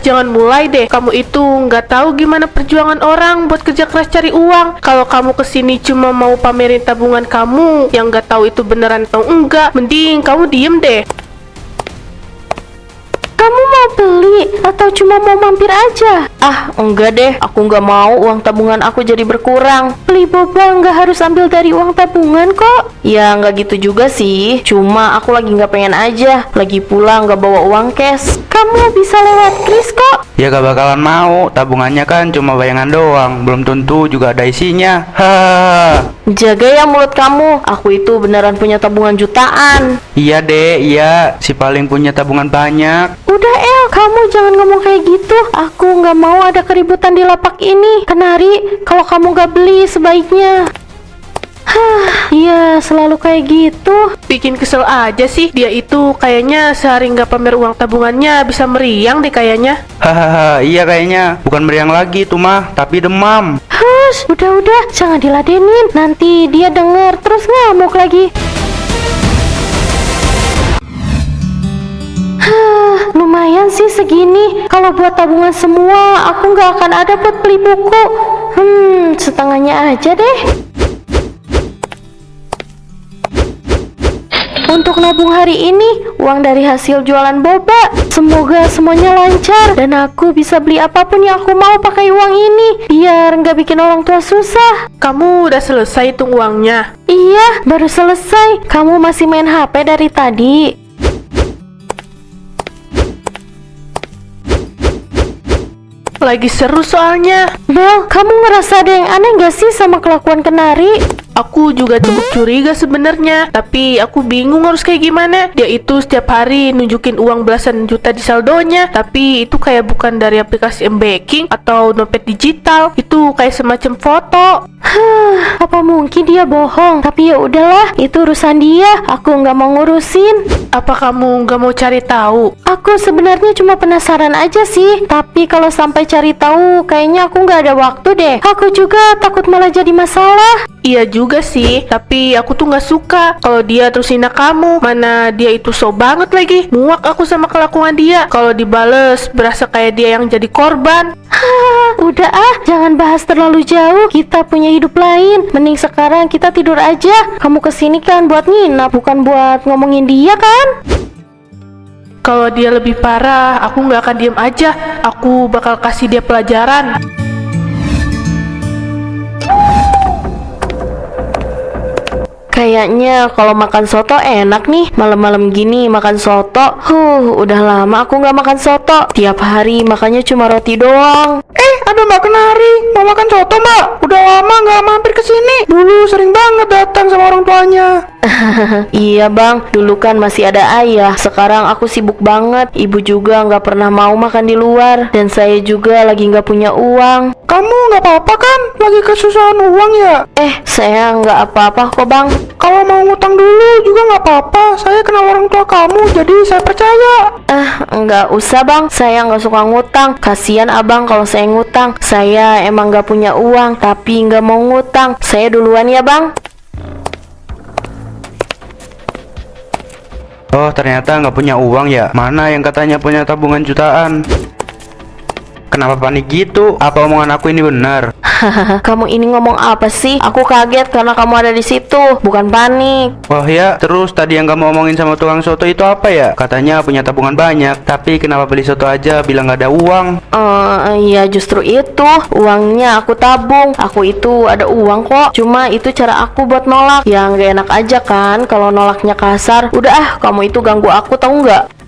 Jangan mulai deh. Kamu itu nggak tahu gimana perjuangan orang buat kerja keras cari uang. Kalau kamu kesini cuma mau pamerin tabungan kamu, yang nggak tahu itu beneran atau enggak, mending kamu diem deh. Kamu mau beli atau cuma mau mampir aja? Ah, enggak deh, aku nggak mau uang tabungan aku jadi berkurang. Beli boba nggak harus ambil dari uang tabungan kok. Ya nggak gitu juga sih, cuma aku lagi nggak pengen aja. Lagi pula nggak bawa uang cash. Kamu bisa lewat kris kok. Ya gak bakalan mau, tabungannya kan cuma bayangan doang, belum tentu juga ada isinya. Hahaha. Jaga ya mulut kamu, aku itu beneran punya tabungan jutaan. Iya deh, iya, si paling punya tabungan banyak. Udah El, kamu jangan ngomong kayak gitu. Aku nggak mau ada keributan di lapak ini. Kenari, kalau kamu nggak beli sebaiknya. Iya, selalu kayak gitu. Bikin kesel aja sih. Dia itu kayaknya sehari nggak pamer uang tabungannya bisa meriang deh kayaknya. Hahaha, iya kayaknya. Bukan meriang lagi tuh mah, tapi demam. Hus, udah, jangan diladenin. Nanti dia denger terus ngamuk lagi. Lumayan sih segini. Kalau buat tabungan semua, aku nggak akan ada buat beli buku. Setengahnya aja deh. Untuk nabung hari ini, uang dari hasil jualan boba. Semoga semuanya lancar dan aku bisa beli apapun yang aku mau pakai uang ini, biar nggak bikin orang tua susah. Kamu udah selesai hitung uangnya? Iya, baru selesai. Kamu masih main HP dari tadi. Lagi seru soalnya. Bel, kamu ngerasa ada yang aneh gak sih sama kelakuan Kenari? Aku juga cukup curiga sebenarnya, tapi aku bingung harus kayak gimana. Dia itu setiap hari nunjukin uang belasan juta di saldonya, tapi itu kayak bukan dari aplikasi m-banking atau dompet digital. Itu kayak semacam foto. Apa mungkin dia bohong? Tapi ya udahlah, itu urusan dia. Aku nggak mau ngurusin. Apa kamu nggak mau cari tahu? Aku sebenarnya cuma penasaran aja sih. Tapi kalau sampai cari tahu, kayaknya aku nggak ada waktu deh. Aku juga takut malah jadi masalah. Iya juga sih, tapi aku tuh nggak suka kalau dia terus hina kamu. Mana dia itu so banget lagi. Muak aku sama kelakuan dia. Kalau dibales, berasa kayak dia yang jadi korban. Udah jangan bahas terlalu jauh. Kita punya hidup lain. Mending sekarang kita tidur aja. Kamu kesini kan buat nginap, bukan buat ngomongin dia kan? Kalau dia lebih parah, aku nggak akan diem aja. Aku bakal kasih dia pelajaran. Kayaknya kalau makan soto enak nih. Malam-malam gini makan soto. Udah lama aku nggak makan soto. Tiap hari makannya cuma roti doang. Ada Mbak Kenari, mau makan soto Mbak? Udah lama nggak mampir ke sini. Dulu sering banget datang sama orang tuanya. Iya bang, dulu kan masih ada ayah. Sekarang aku sibuk banget. Ibu juga nggak pernah mau makan di luar. Dan saya juga lagi nggak punya uang. Kamu nggak apa-apa kan? Lagi kesusahan uang ya? Saya nggak apa-apa kok bang. Kalau mau ngutang dulu juga nggak apa-apa. Saya kenal orang tua kamu, jadi saya percaya. Nggak usah bang. Saya nggak suka ngutang. Kasian abang kalau saya ngutang. Saya emang nggak punya uang, tapi nggak mau ngutang. Saya duluan ya bang. Oh, ternyata nggak punya uang ya? Mana yang katanya punya tabungan jutaan? Kenapa panik gitu? Apa omongan aku ini benar? Kamu ini ngomong apa sih? Aku kaget karena kamu ada di situ, bukan panik. Wah ya, terus tadi yang kamu omongin sama tukang soto itu apa ya? Katanya punya tabungan banyak, tapi kenapa beli soto aja bilang gak ada uang? Iya justru itu, uangnya aku tabung. Aku itu ada uang kok, cuma itu cara aku buat nolak. Yang gak enak aja kan kalau nolaknya kasar. Udah kamu itu ganggu aku tau nggak?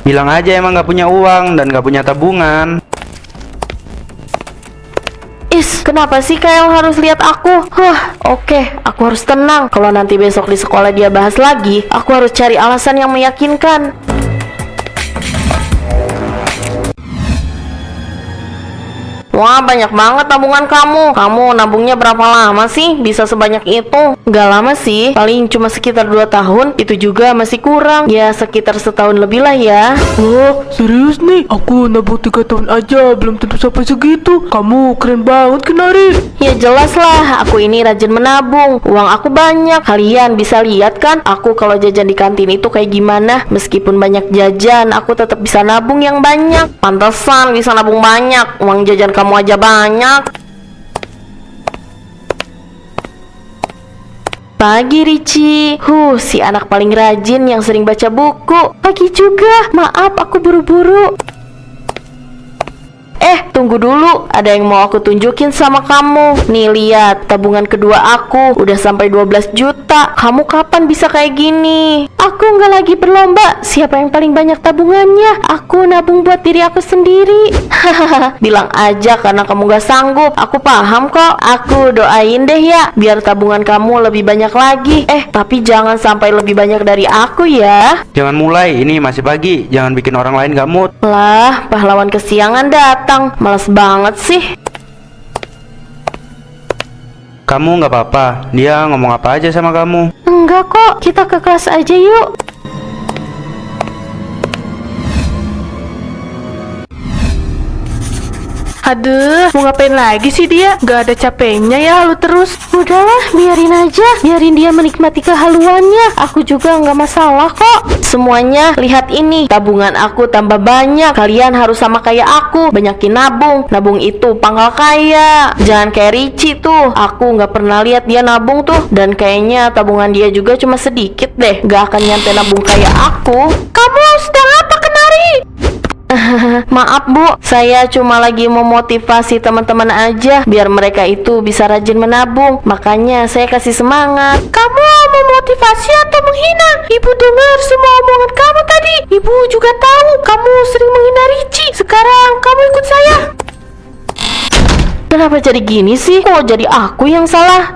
Bilang aja emang gak punya uang dan gak punya tabungan. Is, kenapa sih Kyle harus lihat aku? Oke, aku harus tenang. Kalau nanti besok di sekolah dia bahas lagi, aku harus cari alasan yang meyakinkan. Wah, banyak banget tabungan kamu. Kamu nabungnya berapa lama sih? Bisa sebanyak itu? Gak lama sih, paling cuma sekitar 2 tahun. Itu juga masih kurang. Ya, sekitar setahun lebih lah ya. Wah, serius nih? Aku nabung 3 tahun aja, belum tentu sampai segitu. Kamu keren banget, Kenari. Ya jelas lah, aku ini rajin menabung. Uang aku banyak. Kalian bisa lihat kan, aku kalau jajan di kantin itu kayak gimana. Meskipun banyak jajan, aku tetap bisa nabung yang banyak. Pantesan bisa nabung banyak. Uang jajan kamu aja banyak. Pagi Ricci. Si anak paling rajin yang sering baca buku. Pagi juga. Maaf aku buru-buru. Tunggu dulu, ada yang mau aku tunjukin sama kamu. Nih lihat, tabungan kedua aku udah sampai 12 juta. Kamu kapan bisa kayak gini? Aku nggak lagi berlomba siapa yang paling banyak tabungannya. Aku nabung buat diri aku sendiri. Bilang aja karena kamu gak sanggup. Aku paham kok. Aku doain deh ya, biar tabungan kamu lebih banyak lagi. Tapi jangan sampai lebih banyak dari aku ya. Jangan mulai, ini masih pagi. Jangan bikin orang lain gak mood. Lah, pahlawan kesiangan datang. Males banget sih. Kamu gak apa-apa, dia ngomong apa aja sama kamu? Enggak kok, kita ke kelas aja yuk. Aduh, mau ngapain lagi sih dia? Gak ada capeknya ya halu terus. Udahlah, biarin aja. Biarin dia menikmati kehaluannya. Aku juga nggak masalah kok. Semuanya, lihat ini. Tabungan aku tambah banyak. Kalian harus sama kayak aku. Banyakin nabung. Nabung itu pangkal kaya. Jangan kayak Ricci tuh. Aku nggak pernah lihat dia nabung tuh. Dan kayaknya tabungan dia juga cuma sedikit deh. Gak akan nyampe nabung kayak aku. Kamu sedang apa, Kenari? Maaf Bu, saya cuma lagi memotivasi teman-teman aja biar mereka itu bisa rajin menabung. Makanya saya kasih semangat. Kamu memotivasi atau menghina? Ibu dengar semua omongan kamu tadi. Ibu juga tahu kamu sering menghina Ricci. Sekarang kamu ikut saya. Kenapa jadi gini sih? Kok jadi aku yang salah?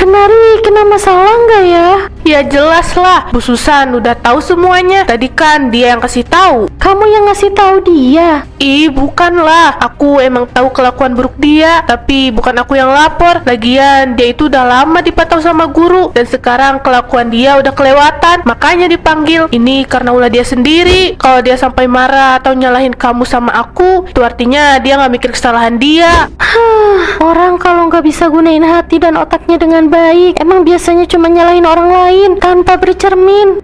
Kenari, kena masalah nggak ya? Ya jelas lah, Bu Susan udah tahu semuanya. Tadi kan dia yang kasih tahu. Kamu yang ngasih tahu dia? Ih, bukanlah. Aku emang tahu kelakuan buruk dia, tapi bukan aku yang lapor. Lagian dia itu udah lama dipantau sama guru, dan sekarang kelakuan dia udah kelewatan, makanya dipanggil. Ini karena ulah dia sendiri. Kalau dia sampai marah atau nyalahin kamu sama aku, itu artinya dia nggak mikir kesalahan dia. Orang kalau nggak bisa gunain hati dan otaknya dengan baik, emang biasanya cuma nyalahin orang lain tanpa bercermin.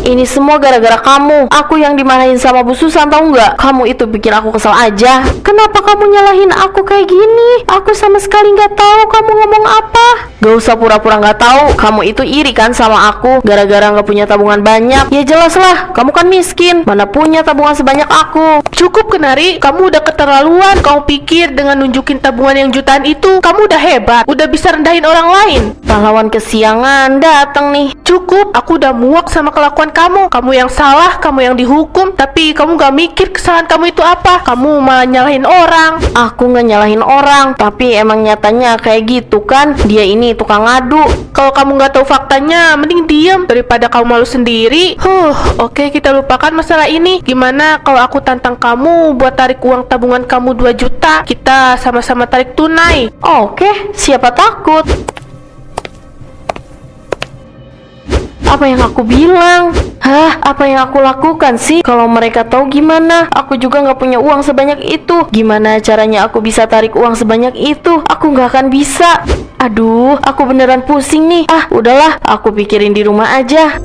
Ini semua gara-gara kamu. Aku yang dimarahin sama Bu Susan, tau nggak? Kamu itu bikin aku kesel aja. Kenapa kamu nyalahin aku kayak gini? Aku sama sekali nggak tahu kamu ngomong apa. Gak usah pura-pura nggak tahu. Kamu itu iri kan sama aku gara-gara nggak punya tabungan banyak. Ya jelas lah, kamu kan miskin. Mana punya tabungan sebanyak aku. Cukup Kenari, kamu udah keterlaluan. Kamu pikir dengan nunjukin tabungan yang jutaan itu, kamu udah hebat, udah bisa rendahin orang lain. Pahlawan kesiangan datang nih. Cukup, aku udah muak sama kelakuan kamu. Kamu yang salah, kamu yang dihukum, tapi kamu gak mikir kesalahan kamu itu apa. Kamu malah nyalahin orang. Aku gak nyalahin orang, tapi emang nyatanya kayak gitu kan. Dia ini tukang ngadu. Kalau kamu gak tahu faktanya, mending diam daripada kamu malu sendiri. Oke, kita lupakan masalah ini. Gimana kalau aku tantang kamu buat tarik uang tabungan kamu 2 juta? Kita sama-sama tarik tunai. Oke, siapa takut? Apa yang aku bilang? Hah, apa yang aku lakukan sih? Kalau mereka tahu gimana? Aku juga nggak punya uang sebanyak itu. Gimana caranya aku bisa tarik uang sebanyak itu? Aku nggak akan bisa. Aduh, aku beneran pusing nih. Ah, udahlah, aku pikirin di rumah aja.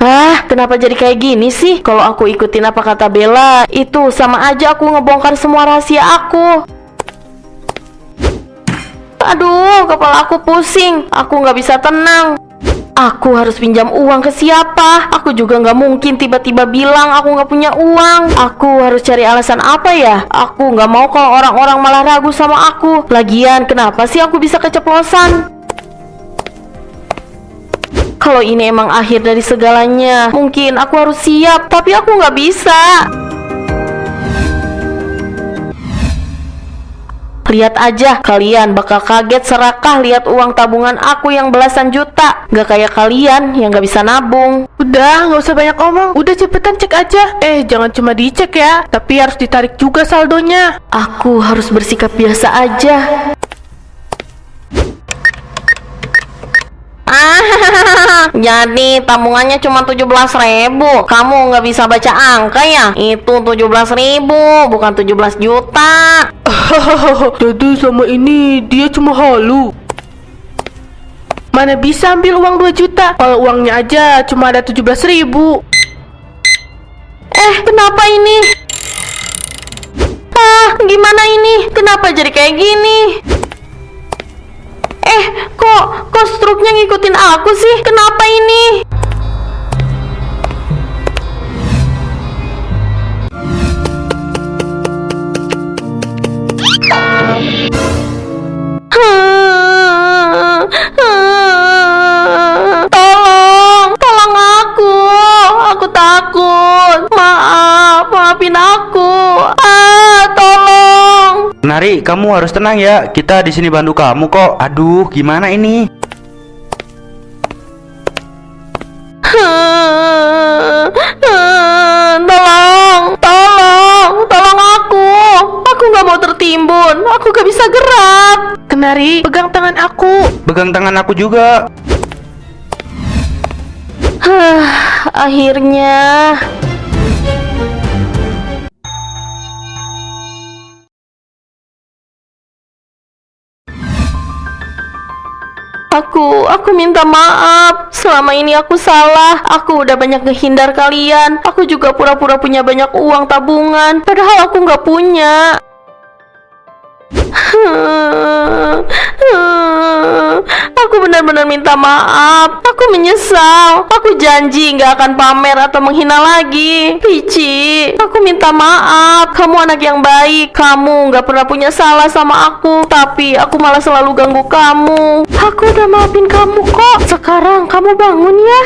Ah, kenapa jadi kayak gini sih? Kalau aku ikutin apa kata Bella, itu sama aja aku ngebongkar semua rahasia aku. Aduh, kepala aku pusing. Aku nggak bisa tenang. Aku harus pinjam uang ke siapa? Aku juga nggak mungkin tiba-tiba bilang aku nggak punya uang. Aku harus cari alasan apa ya? Aku nggak mau kalau orang-orang malah ragu sama aku. Lagian, kenapa sih aku bisa keceplosan? Kalau ini emang akhir dari segalanya, mungkin aku harus siap, tapi aku nggak bisa. Lihat aja, kalian bakal kaget serakah lihat uang tabungan aku yang belasan juta. Gak kayak kalian yang gak bisa nabung. Udah, nggak usah banyak omong. Udah cepetan cek aja. Jangan cuma dicek ya, tapi harus ditarik juga saldonya. Aku harus bersikap biasa aja. Jadi tabungannya cuma 17.000. Kamu nggak bisa baca angka ya? Itu 17.000, bukan 17 juta. Jadi sama ini dia cuma halu. Mana bisa ambil uang 2 juta? Kalau uangnya aja cuma ada 17.000. Kenapa ini? Gimana ini? Kenapa jadi kayak gini? Kok struknya ngikutin aku sih? Kenapa ini? Tolong aku takut. Maafin aku. Tolong. Nari, kamu harus tenang ya. Kita di sini bantu kamu kok. Aduh, gimana ini? Tolong aku. Aku nggak mau tertimbun. Aku gak bisa gerak. Kenari, pegang tangan aku. Pegang tangan aku juga. Akhirnya. Aku minta maaf. Selama ini aku salah. Aku udah banyak ngehindar kalian. Aku juga pura-pura punya banyak uang tabungan, padahal aku nggak punya. Aku benar-benar minta maaf. Aku menyesal. Aku janji nggak akan pamer atau menghina lagi. Pici, aku minta maaf. Kamu anak yang baik. Kamu nggak pernah punya salah sama aku, tapi aku malah selalu ganggu kamu. Aku udah maafin kamu kok. Sekarang kamu bangun ya.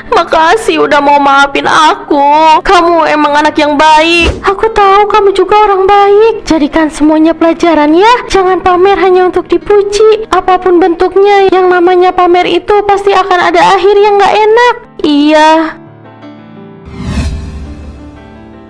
Makasih udah mau maafin aku. Kamu emang anak yang baik. Aku tahu kamu juga orang baik. Jadikan semuanya pelajaran ya. Jangan pamer hanya untuk dipuji. Apapun bentuknya, yang namanya pamer itu pasti akan ada akhir yang gak enak. Iya.